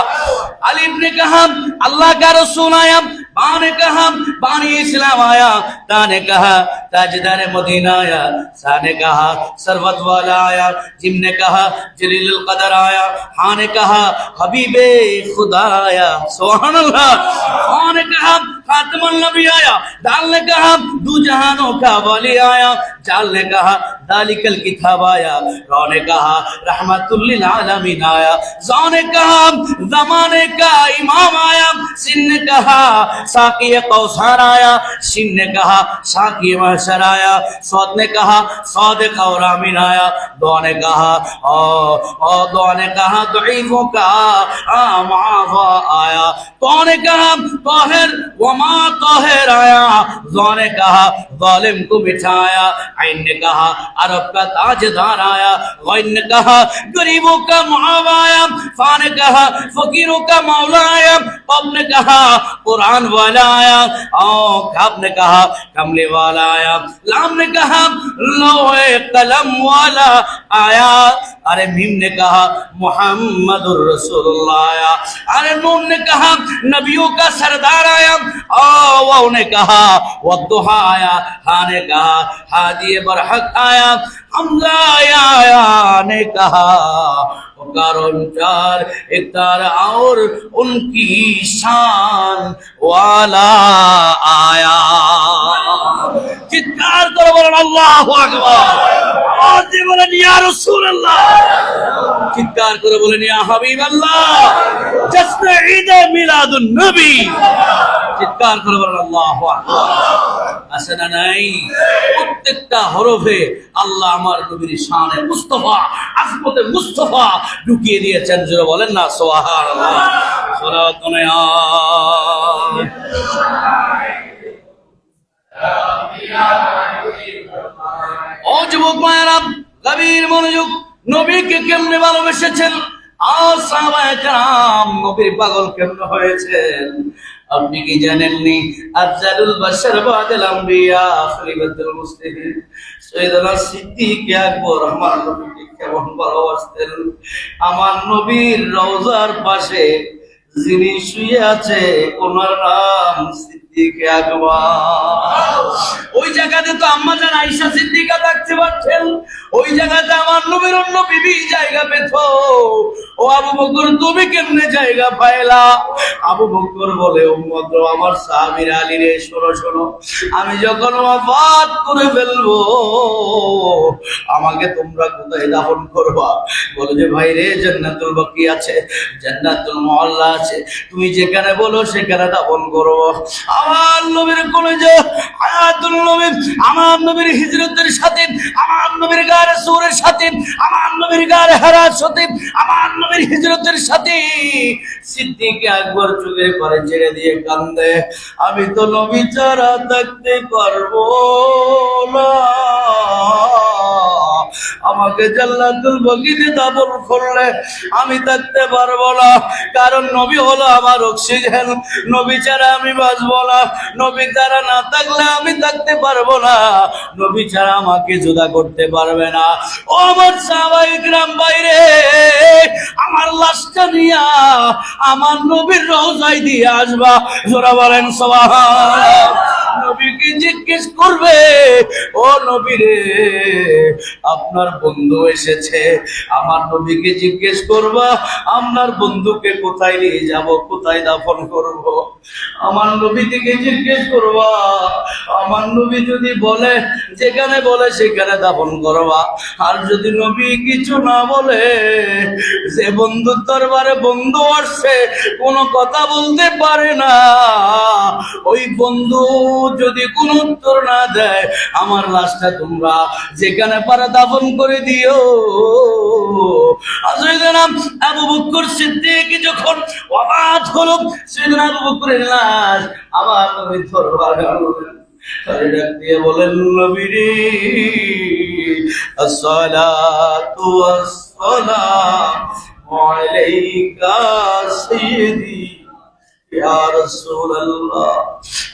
আলিফ ने कहा अल्लाह का रसूल आया, बा ने कहा बानी इस्लाम आया, ता ने कहा ताजदार मदीना आया, सा ने कहा सरवत वाला आया, जिम ने कहा जलीलुल कदर आया, हा ने कहा हबीबे खुदा आया। सुबहानअल्लाह। हा ने कहा खातमुन नबी आया, दाल ने कहा दू जहानों का वाली आया, जाल ने कहा दालिकल किताब आया, रा ने कहा रहमतुल लिल आलमीन आया, जा ने कहा जमाने का इमाम आया, सिन ने कहा साकी कौसर आया, शिन ने कहा साकी महशर आया, सौद ने कहा सादिक और आमीन आया, दुआ ने कहा दुआ ने कहा दुईफों का माफा आया, तो ने कहा ताहिर वमा ताहिर आया, ज़ा ने कहा जालिम को बिठाया, ऐन ने कहा अरब का ताजदार आया, गैन ने कहा गरीबों का मुआव आया, फा ने कहा फकीरों का मौला आया, कब ने कहा कुरान वाला आया, काफ ने कहा कमले वाला आया, लाम ने कहा लौहे कलम वाला आया, अरे मीम ने कहा मुहम्मदुर रसूलुल्लाह आया, अरे नून ने कहा नबियों का सरदार आया, वाव ने कहा वद्दुहा आया, हा ने कहा हादी बरहक आया, हमजा आया ने कहा कारण चार इकतार और उनकी शान वाला आया। चित्कार करो बोलें अल्लाहु अकबर, आवाज দিয়ে বলেন ইয়া রাসূলুল্লাহ, চিৎকার করে বলেন ইয়া হাবিবাল্লাহ, জশ্ন ঈদ মিলাদুন নবী, চিৎকার করে বলেন আল্লাহু আকবার। আছে না নাই? প্রত্যেকটা হরফে আল্লাহ আমার নবীর শানে মুস্তাফা, আজমতে মুস্তাফা ঢুকিয়ে দিয়েছেন। জোরে বলেন না সুবহানাল্লাহ। সালাতুন ইয়া ও যুবক মায়েরা, গভীর মনোযোগ। নবীকে কেমনে ভালোবেসেছেন, আর সাহাবায়ে কেরাম নবীর পাগল কেমনে হয়েছেন আপনি কি জানেননি? আফজালুল বাশার বাদাল আম্বিয়া খলিফাতুল মুসলিমিন সাইয়েদুনা সিদ্দিক আকবর আমার নবীকে কেমন ভালোবাসতেন। আমার নবীর রওজার পাশে যিনি শুয়ে আছে ওনার নাম সিদ্দিক আকবর। ওই জায়গাতে তো আম্মা জান আয়েশা সিদ্দিকা থাকতে পারতেন, ওই জায়গাতে আমার নবীর অন্য বিবি জায়গা পেত। ও আবু বকর তুমি কেমনে জায়গা পাইলা? আবু বকর বলে উম্মত আমার সাহাবীর আলী রে, শোনো শোনো, আমি যখন ওয়াফাত করে ফেলবো আমাকে তোমরা কোথায় দাফন করবা? বলে যে ভাই রে জান্নাতুল বাকি আছে, জান্নাতুল মুআল্লা আছে, তুমি যেখানে বলো সেখানে দাফন করব। আমার নবীর কলেজে হায়াতুল নবী, আমার নবীর হিজরতের সাথে, আমার নবীর গায়ে সূরের সাথে, আমার নবীর গায়ে হারার সাথে, আমার নবীর হিজরতের সাথে সিদ্দিক আকবর চোখের পানি ছেড়ে দিয়ে কান্দে, আমি তো নবী ছাড়া থাকতে পারবো না, আমাকে জান্নাতুল বাকিতে দাফন করলে আমি থাকতে পারবো না, কারণ নবী হলো আমার অক্সিজেন, নবী ছাড়া আমি বাঁচবো না, নবী ছাড়া না থাকলে আমি থাকতে পারবো না, নবী ছাড়া আমাকে জুদা করতে পারবে না। ও আমার সাহাবায়ে কিরাম বাইরে, আমার লাশটা নিয়া আমার নবীর রওজায় দিয়ে আসবা। জোরা বলেন সুবহানাল্লাহ। নবীকে জিজ্ঞেস করবে, ও নবী রে আপনার বন্ধু এসেছে, আমার নবীকে জিজ্ঞেস করবা আপনার বন্ধুকে কোথায় নিয়ে যাব, কোথায় দাফন করব? আমার নবী থেকে জিজ্ঞেস করবা, আমার নবী যদি বলে যেখানে বলে সেখানে দাফন করবা, আর যদি নবী কিছু না বলে, যে বন্ধুর দরবারে বন্ধু আসছে কোনো কথা বলতে পারে না, ওই বন্ধু যদি কোনো উত্তর না দেয়, আমার লাশটা তোমরা যেখানে পারা দাফন করে দিও, সাইয়েদনা আবু বকর সিদ্দিক যখন ওফাত হলো, সাইয়েদনা আবু বকরের লাশ আমার নবীর দরবারে আনলেন। তারে ডাক দিয়ে বলেন, নবী রে, আসসালাতু ওয়াসসালামু আলাইকা সাইয়্যিদি ইয়া রাসূলুল্লাহ,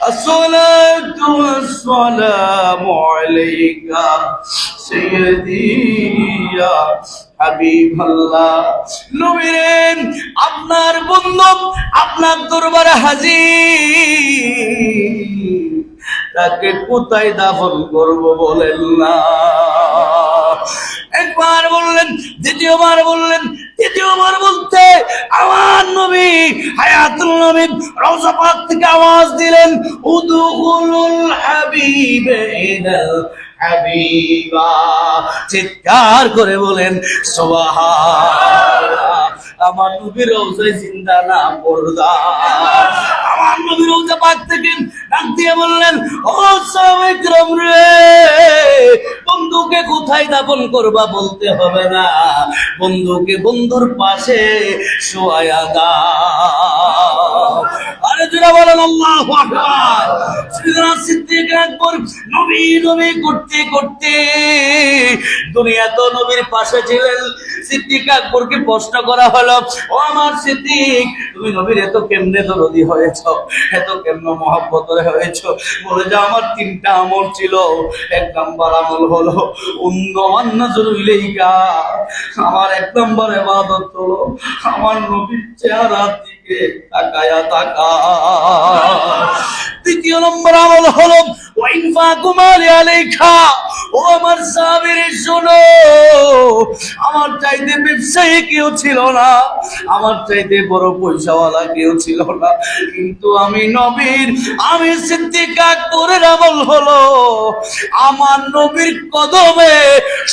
আসসালাতু ওয়াসসালামু আলাইকা সাইয়্যিদি ইয়া হাবিবাল্লাহ। নবী রে, আপনার বন্ধু আপনার দরবারে হাজির, তাকে কোথায় দাফন করব বলেন না। একবার বললেন, দ্বিতীয়বার বললেন, তৃতীয়বার বলতে আমার নবী হায়াতুল নবী রওজা পাক থেকে আওয়াজ দিলেন, উদুখুলুল হাবিবে ইলাল হাবিবা। চিৎকার করে বলেন সুবহানাল্লাহ। আমার নবীর রওজায় জিন্দা না মুর্দা। আমার নবীর রওজা পাক থেকে ডাক দিয়ে বললেন, ও সাহাবায়ে কিরাম রে, বন্ধুকে কোথায় দাফন করবা বলতে হবে না, বন্ধুকে বন্ধুর পাশে শোয়া দাও। আরে যারা বলেন আল্লাহু আকবার। সাইয়েদনা সিদ্দিক আকবর নবী নবী করতে করতে দুনিয়া তো নবীর পাশে ছিলেন। সিদ্দিক আকবরকে প্রশ্ন করা হলো, ও আমার সিদ্দিক, তুমি নবীর এত কেমনে দরদি হয়েছ, এত কেমনে মহব্বত হয়েছ? বলে যে আমার তিনটা আমল ছিল। এক নাম্বার আমল হলো উন্নমান নজরুল ইলাইকা, আমার এক নম্বর ইবাদত হলো আমার নবীর চেহারার দিকে তাকায়া থাকা। দ্বিতীয় নম্বর আমল হলো ওয়াইনফাকু মালি আলাইকা, ও আমার সাহাবীরা শোনো, আমার চাইতে ব্যবসায়ী কেউ ছিল না, আমার চাইতে বড় পয়সাওয়ালা কেউ ছিল না, কিন্তু আমি নবীর, আমি সিদ্দিক আকবরের আমল হলো আমার নবীর কদমে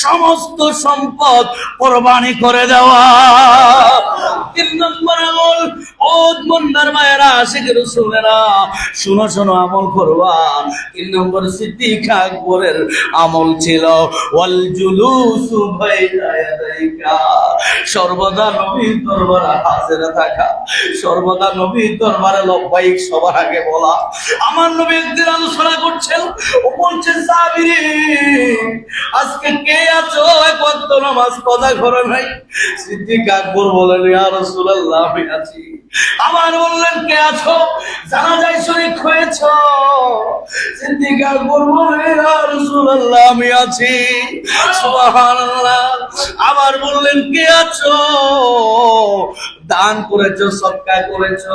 সমস্ত সম্পদ কোরবানি করে দেওয়া। তিন নম্বর আমল, ও মন্দার মায়েরা, আশিক রাসূলেরা, শুনো শোনো, আমল করবা। তিন নম্বর সিদ্দিক আকবরের আমল ছিল ওয়াল জুলুসু বাইনা ইয়াদাইকা, সর্বদা নবীর দরবারে হাজির থাকা, সর্বদা নবীর দরবারে লব্বাইক সবার আগে বলা। আমার নবী একদিন আলোচনা করছেন, ও বলছেন, সাহাবীরে, আজকে কে আছো এক ওয়াক্ত নামাজ কদা করে নাই? সিদ্দিক আকবর বলেন, ইয়া রাসূলুল্লাহ, আমি আছি। আবার বললেন, কে আছো? জানাজায় শরীক হয়েছ? সিদ্দিক আকবর বলেন, ইয়া রাসূলুল্লাহ, আমি আছি। সুবহানাল্লাহ। আবার বললেন, কে আছো? দান করেছো, সদকা করেছো?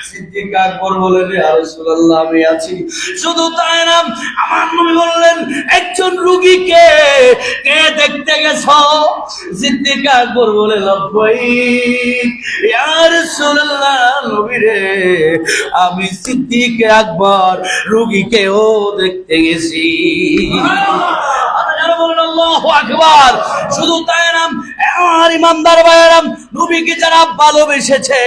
সিদ্দিক আকবর বলেন, ইয়া রাসূলুল্লাহ, আমি আছি। শুধু তাই না, আমার নবী বললেন, একজন রোগীকে কে দেখতে গেছো? সিদ্দিক আকবর বলে, লব্বাইক ইয়া রাসূলুল্লাহ, নবী রে, আমি সিদ্দিক আকবর রোগীকেও দেখতে গেছি। আল্লাহু আকবার। শুধু তাই না, আমার ইমানদার ভাইয়েরা, নবীকে যারা ভালোবেসেছে,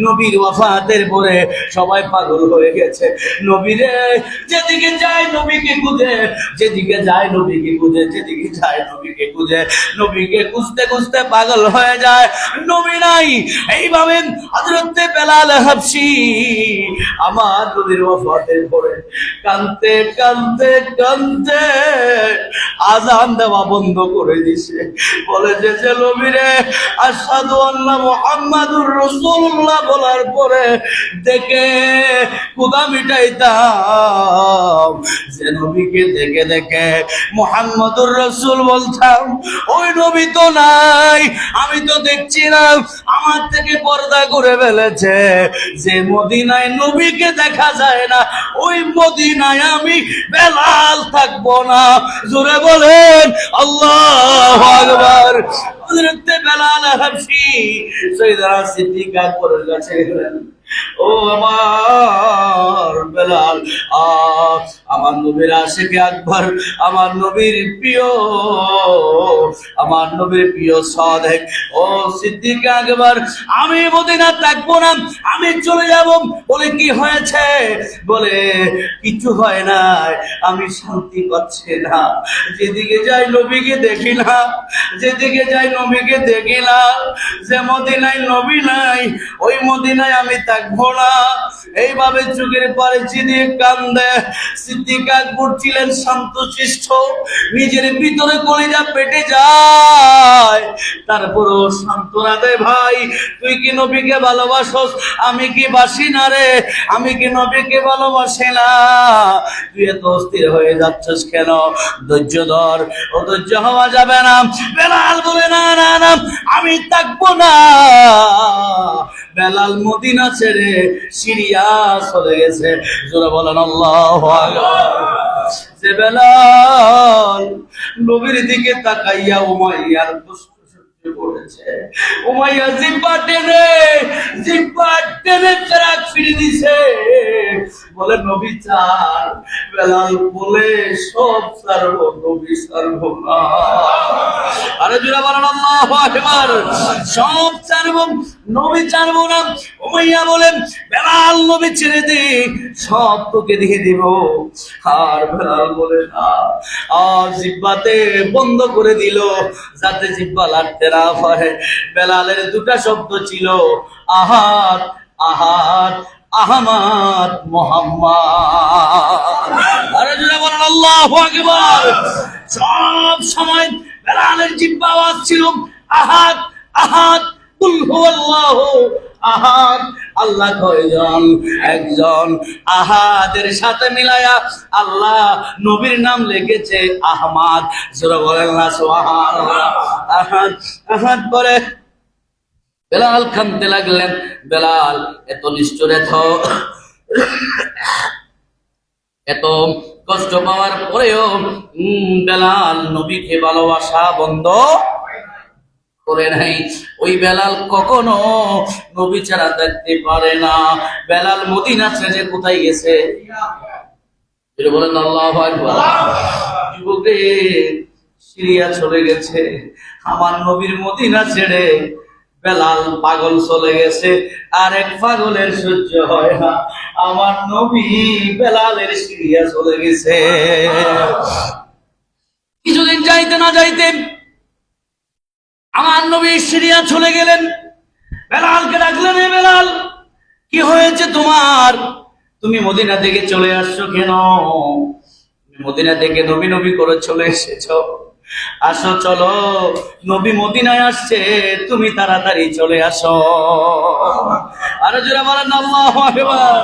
নবীর ওয়াফাতের পরে সবাই পাগল হয়ে গেছে। নবীরে যেদিকে যায় নবীকে খুঁজে, যেদিকে যায় নবীকে খুঁজে, যেদিকে যায় নবীকে খুঁজে, নবীকে খুঁজতে খুঁজতে পাগল হয়ে যায়, নবী নাই। এইভাবে হযরত বেলাল হাবশী আমার নবীর ওয়াফাতের পরে কাঁদতে কাঁদতে কাঁদতে আযান দেওয়া বন্ধ করে দিছে। বলে যে নবীরে আশহাদু আন্না মুহাম্মাদুর রাসূলুল্লাহ বলার পরে দেখে ক্ষুধা মিটাইতাম, যে নবীকে দেখে দেখে মুহাম্মাদুর রাসূল বলতাম, ওই নবী তো নাই, আমি তো দেখছি না, আমার থেকে পর্দা করে ফেলেছে। যে মদিনায় নবীকে দেখা যায় না, ওই মদিনায় আমি বেলাল থাকবো না। জোরে বলেন আল্লাহু আকবার। হযরত বেলাল হাবশী সাইয়েদনা সিদ্দিক আকবরের কাছে গেলেন, ও আমার বেলাল, আমার নবীর আশিকে আকবর, আমার নবীর প্রিয়, আমার নবীর প্রিয় সাদেক, ও সিদ্দিক আকবর, আমি মদিনা থাকবো না, আমি চলে যাব। বলে কি হয়েছে? বলে কিছু হয় না, আমি শান্তি পাচ্ছি না, যেদিকে যাই নবীকে দেখি না, যেদিকে যাই নবীকে দেখি না, যে মদিনায় নবী নাই ওই মদিনায় আমি থাকবো না। এইভাবে চোখের পারে চিনিয়ে কান্দে। সিদ্দিক আকবর ছিলেন শান্তশিষ্ট, নিজের ভিতরে কলিজা পেটে যায়, তারপরও সান্ত্বনা দেয়, ভাই তুই কি নবীকে ভালোবাসোস? আমি কি বাসি না রে, আমি কি নবীকে ভালোবাসি না? তুই এত অস্থির হয়ে যাচ্ছিস কেন? ধৈর্য ধর, ও ধৈর্য হওয়া যাবে না। বেলাল বলে না না না, আমি থাকবো না। বেলাল মদিনা ছেড়ে সিরিয়া চলে গেছে। জোরে বলেন আল্লাহু আকবার। যে বেলাল নবীর দিকে তাকাইয়া উমাইয়ার দুষ্ট সহ্য করেছে, উমাইয়া জিহ্বা টেনে ট্রাক ফিরে দিছে, বলে নবী চার। বেলাল বলে সব ছাড়বো, নবী ছাড়বো না। আরে জোরে বলেন আল্লাহু আকবার। সব ছাড়বো, নবী ছাড়বো না। উমাইয়া বলেন বেলাল নবী ছেড়ে দে, সব তোকে দিয়ে দিব। আর বেলাল বলে না, জিহ্বাতে বন্ধ করে দিল যাতে জিহ্বা লাগতে না পারে। বেলালের দুটা শব্দ ছিল, আহাদ আহাদ, আহমদ মোহাম্মদ। আরে জোরে বলেন আল্লাহু আকবার। সব সময় বেলালের জিহ্বা আওয়াজ ছিল আহাদ আহাদ, কুল হুয়াল্লাহু আহাদ। আল্লাহ কয়জন? একজন। আহাদের সাথে মিলায়া আল্লাহ নবীর নাম লিখেছে আহমদ। জোরে বলেন না সুবহানাল্লাহ। আহাদ আহাদ করে বেলাল কাঁদতে লাগলেন। বেলাল এত নিষ্ঠুর, এত কষ্ট পাওয়ার পরেও বেলাল নবীকে ভালোবাসা বন্ধ করে নাই। ওই বেলাল কখনো নবী ছাড়া থাকতে পারে না। বেলাল মদিনা ছেড়ে কোথায় গেছে? বলেন আল্লাহু আকবার। যুবকে সিরিয়া চলে গেছে। আমার নবীর মদিনা ছেড়ে বেলাল পাগল চলে গেছে। আর এক পাগলের সহ্য হয় না, আমার নবী বেলালের সিরিয়া চলে গেছে। কিছুদিন যাইতে না যাইতে আমার নবী সিরিয়া চলে গেলেন। বেলালকে ডাকলেন, এ বেলাল কি হয়েছে তোমার? তুমি মদিনা থেকে চলে আসছো কেন? মদিনা থেকে নবী নবী করে চলে এসেছো, আসো চলো, নবী মদিনায় আসছে, তুমি তাড়াতাড়ি চলে আসো। আরে যারা বলেন আল্লাহু আকবার।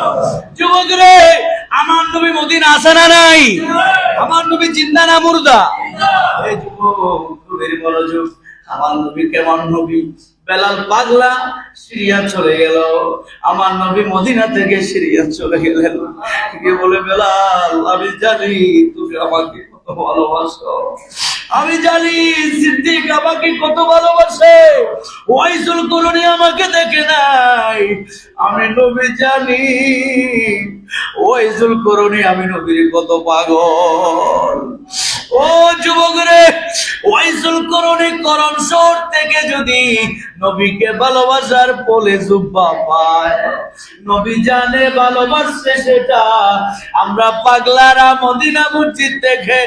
যুবক রে, আমার নবী মদিনা আসে না নাই? আমার নবী জিন্দা না মুর্দা? এই যুবক নবীর মনোযোগ, আমার নবী কেমন নবী? বেলাল পাগলা সিরিয়া চলে গেল, আমার নবী মদিনা থেকে সিরিয়া চলে গেলেন। কে বলে বেলাল, আমি জানি তুমি আমাকে কত ভালোবাসো, আমি জানি সিদ্দিক আমাকে কত ভালোবাসে, ওয়াইসুল করুনি আমাকে দেখে নাই, আমি নবী জানি ওয়াইসুল করুনি আমি নবীর কত পাগল। ও যুবক রে, ওয়াইসুল করুনি করণ শহর থেকে যদি নবীকে ভালোবাসার বলে জুব্বা পায়, নবী জানে ভালোবাসছে সেটা। আমরা পাগলারা মদিনা মসজিদ থেকে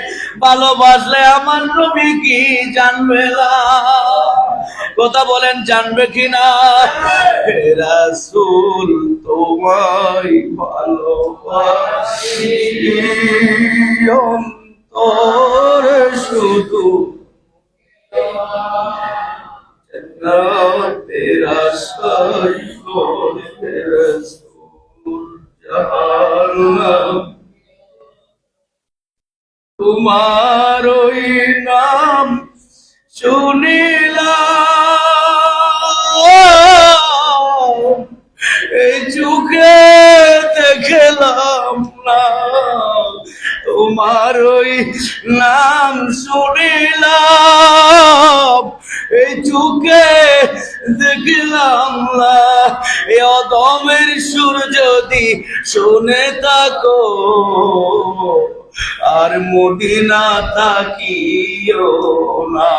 ভালোবাসলে আমার নবী কি জানবে না? কথা বলেন, জানবে কিনা? হে রাসূল তোমায় ভালোবাসি অন্তরে শুধু, তেরা সাইফুল রাসূল জাহান্নাম, তোমার ওই নাম শুনিলাম, এই চোখে দেখলাম না, তোমার ওই নাম শুনিলাম, এই চোখে দেখলাম না, এ অদমের সুর যদি শুনে থাকো, আর মদিনা তাকিও না।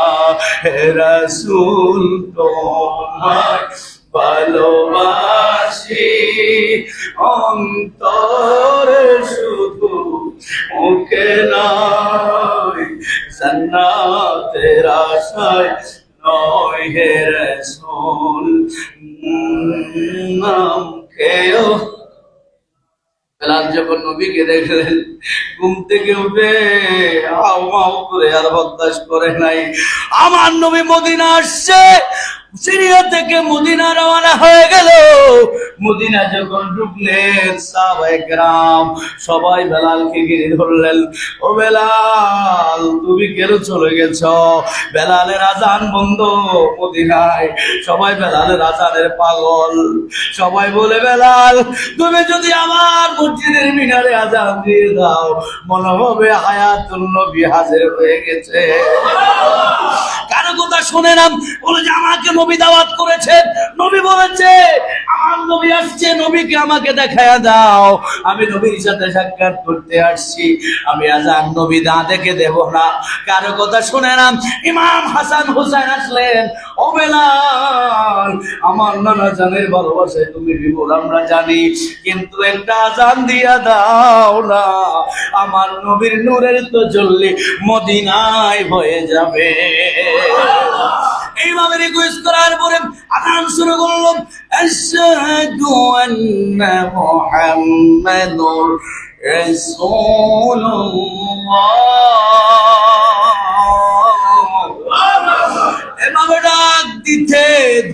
হে রাসূল তোমায় ভালোবাসি অন্তরে শুধু, মুখে নয়, জান্নাতের আশায় নয়। হে রাসূল নাম খেয়েও। বেলাল যখন নবীকে দেখলেন ঘুম থেকে উঠে হাও মাও করে আর বরদাস্ত করে নাই, আমার নবী মদিনা আসছে। সিরিয়া থেকে মদিনা রওনা হয়ে গেল। মদিনা যখন ঢুকলেন সাহাবায়ে কেরাম সবাই বেলালকে ঘিরে ধরলেন। ও বেলাল, তুমি কেন চলে গেছ? বেলালের আজান বন্ধ মদিনায়। সবাই বেলালের আজানের পাগল। সবাই বলে, বেলাল তুমি যদি আমার মসজিদের মিনারে আজান দিয়ে দাও, মনে হবে হায়াতুন নবী হাজির হয়ে গেছে। কারো কথা শুনে না, বলে যে আমাকে নবী দাওয়াত করেছেন, নবী বলেছে আমার নবী আসছে, নবীকে আমাকে দেখায়া দাও, আমি নবীর সাথে সাক্ষাৎ করতে আসছি, আমি আজান নবী না দেখে দেব না। কারো কথা শুনে না, ইমাম হাসান হুসাইন আসলেন। ও বেলাল, আমার নানা জানের ভালোবাসায় তুমি বিভোর আমরা জানি, কিন্তু একটা আজান দিয়া দাও না, আমার নবীর নূরের তো জ্বললে মদিনায় হয়ে যাবে। এইভাবে রিকোয়েস্ট করার পরে আযান শুরু করলাম, আশহাদু আন্না মুহাম্মাদুর রাসূলুল্লাহ। এভাবে ডাক দিতে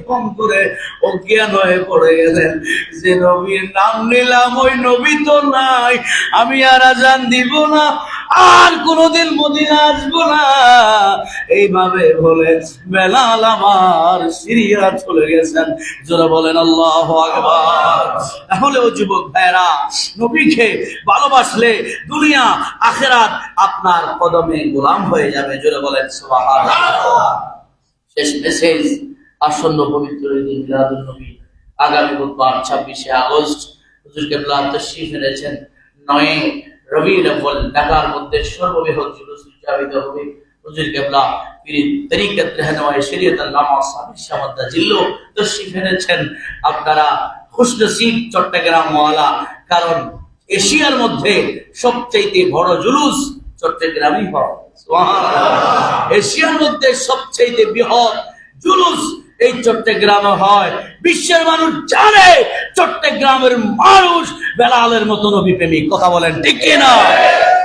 ধম করে অজ্ঞান হয়ে পড়ে গেলেন। যে নবীর নাম নিলাম ওই নবী তো নাই, আমি আর আজান দিব না, আর কোনদিন মদিনা আসবো না। এইভাবে বলে বেলাল আমার সিরিয়া চলে গেছেন। যারা বলেন আল্লাহু আকবার। তাহলে ও যুবক ভাইরা, নবীকে ভালোবাসলে দুনিয়া আখিরাত আপনার কদমে গোলাম হয়ে যাবে। যারা বলেন সুবহানাল্লাহ। শেষ মেসেজ, আসন্ন পবিত্র ঈদ মিলাদুন নবী আগামী বুধবার 26শে আগস্ট হুজুর কিবলা তাশরীফ এনেছেন। 9 রবিউল আউয়াল ঢাকার মধ্যে সর্ববৃহৎ জুলুস উদযাপিত হবে। হুজুর কিবলা পীর তরিকত রহনমায়ে শরীয়ত আল্লামা সাহেব শামদ্দা জিল্লু তাশরীফ এনেছেন। আপনারা খুশনসিব চট্টগ্রাম ওয়ালা, কারণ এশিয়ার মধ্যে সবচেয়ে বড় জুলুস চট্টগ্রামই হয়। সুবহানাল্লাহ। এশিয়ার মধ্যে সবচেয়ে বৃহৎ জুলুস এই চট্টগ্রামে হয়। বিশ্বের মানুষ জানে চট্টগ্রামের মানুষ বেলালের মতো নবী প্রেমিক। কথা বলেন ঠিক কি না?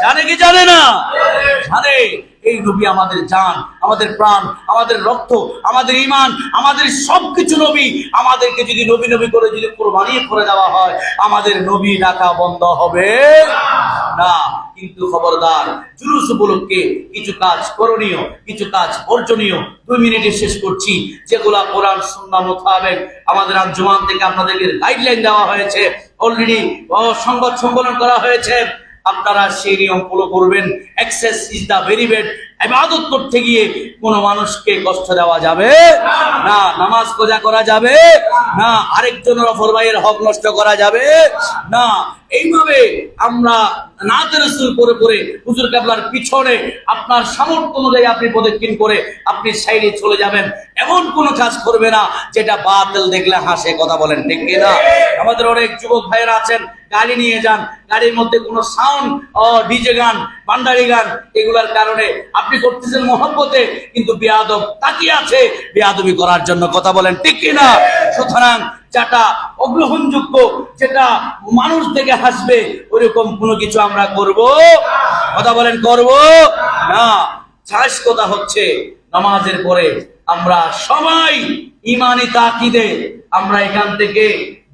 জানে কি জানে না? জানে। এই নবী আমাদের জান, আমাদের প্রাণ, আমাদের রক্ত, আমাদের ঈমান, আমাদের সবকিছু নবী। আমাদেরকে যদি নবী নবী করে যদি কুরবানি করে দেওয়া হয়, আমাদের নবী ডাকা বন্ধ হবে না। কিন্তু খবরদার, জুলুস উপলক্ষে কিছু কাজ করণীয়, কিছু কাজ বর্জনীয়। 2 মিনিটে শেষ করছি। যেগুলা কোরআন সুন্নাহ মোতাবেক আমাদের আঞ্জুমান থেকে আপনাদেরকে গাইডলাইন দেওয়া হয়েছে, অলরেডি সংবাদ সম্মেলন করা হয়েছে, আপনারা সেই নিয়ম ফলো করবেন। Excess is the very bad. ইবাদত করতে গিয়ে কোন মানুষকে কষ্ট দেওয়া যাবে না, নামাজ কাজা করা যাবে না, আরেকজনের অপর ভাইয়ের হক নষ্ট করা যাবে না। এইভাবে আমরা নাতে রাসূল পরে পরে হুজুর কিবলার পিছনে আপনার সামর্থ্য অনুযায়ী আপনি প্রদক্ষিণ করে আপনি সাইডে চলে যাবেন। এমন কোনো কাজ করবে না যেটা বাতিল দেখলে হাসে। কথা বলেন ঠিক কি না? আমাদের অনেক যুবক ভাইয়েরা আছেন, গাড়ি নিয়ে যান, গাড়ির মধ্যে কোনো সাউন্ড ও ডিজে গান, ভান্ডারি গান, এগুলোর কারণে আপনি করতেছেন মহব্বতে, কিন্তু বেয়াদব তাকিয়ে আছে বেয়াদবি করার জন্য। কথা বলেন ঠিক কি না? সুতরাং যেটা অগ্রহণযোগ্য, যেটা মানুষ থেকে হাসবে, ওইরকম কোনো কিছু আমরা করব। কথা বলেন করব না। শেষ কথা হচ্ছে, নামাজের পরে আমরা সবাই ইমানি তাকিদে আমরা এখান থেকে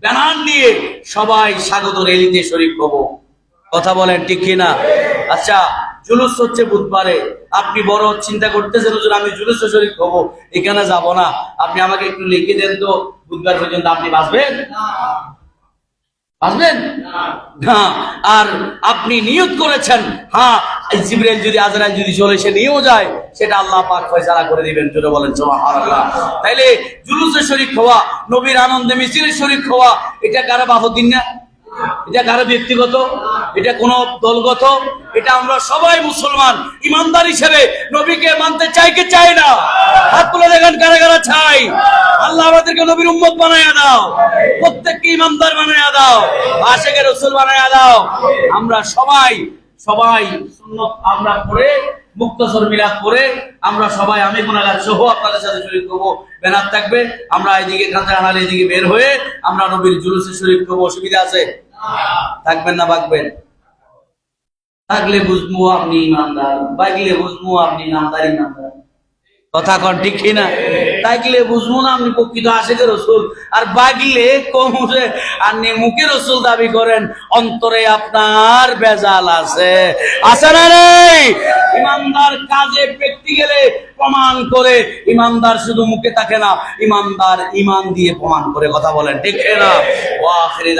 ব্যানার নিয়ে সবাই স্বাগত র্যালিতে শরীক হব। কথা বলেন ঠিক কিনা? আচ্ছা, জুলুস হচ্ছে বুধবারে, আপনি বড় চিন্তা করতেছেন হুজুর আমি জুলুসে শরীক হব, এখানে যাব না, আপনি আমাকে একটু লিখে দেন তো বুধবার পর্যন্ত আপনি বাঁচবেন? আসবেন না। আর আপনি নিয়ত করেছেন, হ্যাঁ জিবরাইল যদি আজরাইল যদি চলে সে নিয়েও যায়, সেটা আল্লাহ পাক ফয়সালা করে দিবেন। জোরে বলেন সুবহানাল্লাহ। তাইলে জুলুসে শরীক হওয়া, নবীর আনন্দে মিছিলে শরীক হওয়া, এটা কারো বাহুদ্দিন না, এটা কারো ব্যক্তিগত, এটা কোন দলগত, এটা আমরা সবাই মুসলমান ইমানদার হিসেবে নবীকে মানতে চাই কি চাই না? হাত তুলে দেখেন কারা কারা চাই। আল্লাহ আমাদেরকে নবীর উম্মত বানায়া দাও, প্রত্যেককে ইমানদার বানায়া দাও, আশিকে রাসূল বানায়া দাও। আমরা সবাই সুন্নাত আমরা পড়ে মুক্তসর মিলাদ পড়ে আমরা সবাই আমি গুনাহগার সহ আপনাদের সাথে শরীক করবো। বেনাত থাকবে, আমরা এদিকে কাঁচা আনালে এদিকে বের হয়ে আমরা নবীর জুলুসে শরীক করবো। অসুবিধা আছে? থাকবেন না বাকবেন? থাকলে বুঝবো আপনি ইমানদার, বাগলে বুঝবো আপনি নামদার ইমানদার। কথা কন ঠিক কিনা? থাকলে বুঝবো না আপনি প্রকৃত আশিকে রাসূল, আর বাগলে কমে আপনি মুখে রাসূল দাবি করেন, অন্তরে আপনার বেজাল আছে। আছে না নেই? ইমানদার কাজে প্র্যাকটিক্যালে প্রমাণ করে। ইমানদার শুধু মুখে থাকে না, ইমানদার ইমান দিয়ে প্রমাণ করে। কথা বলেন ঠিক কিনা? ওয়া আখিরি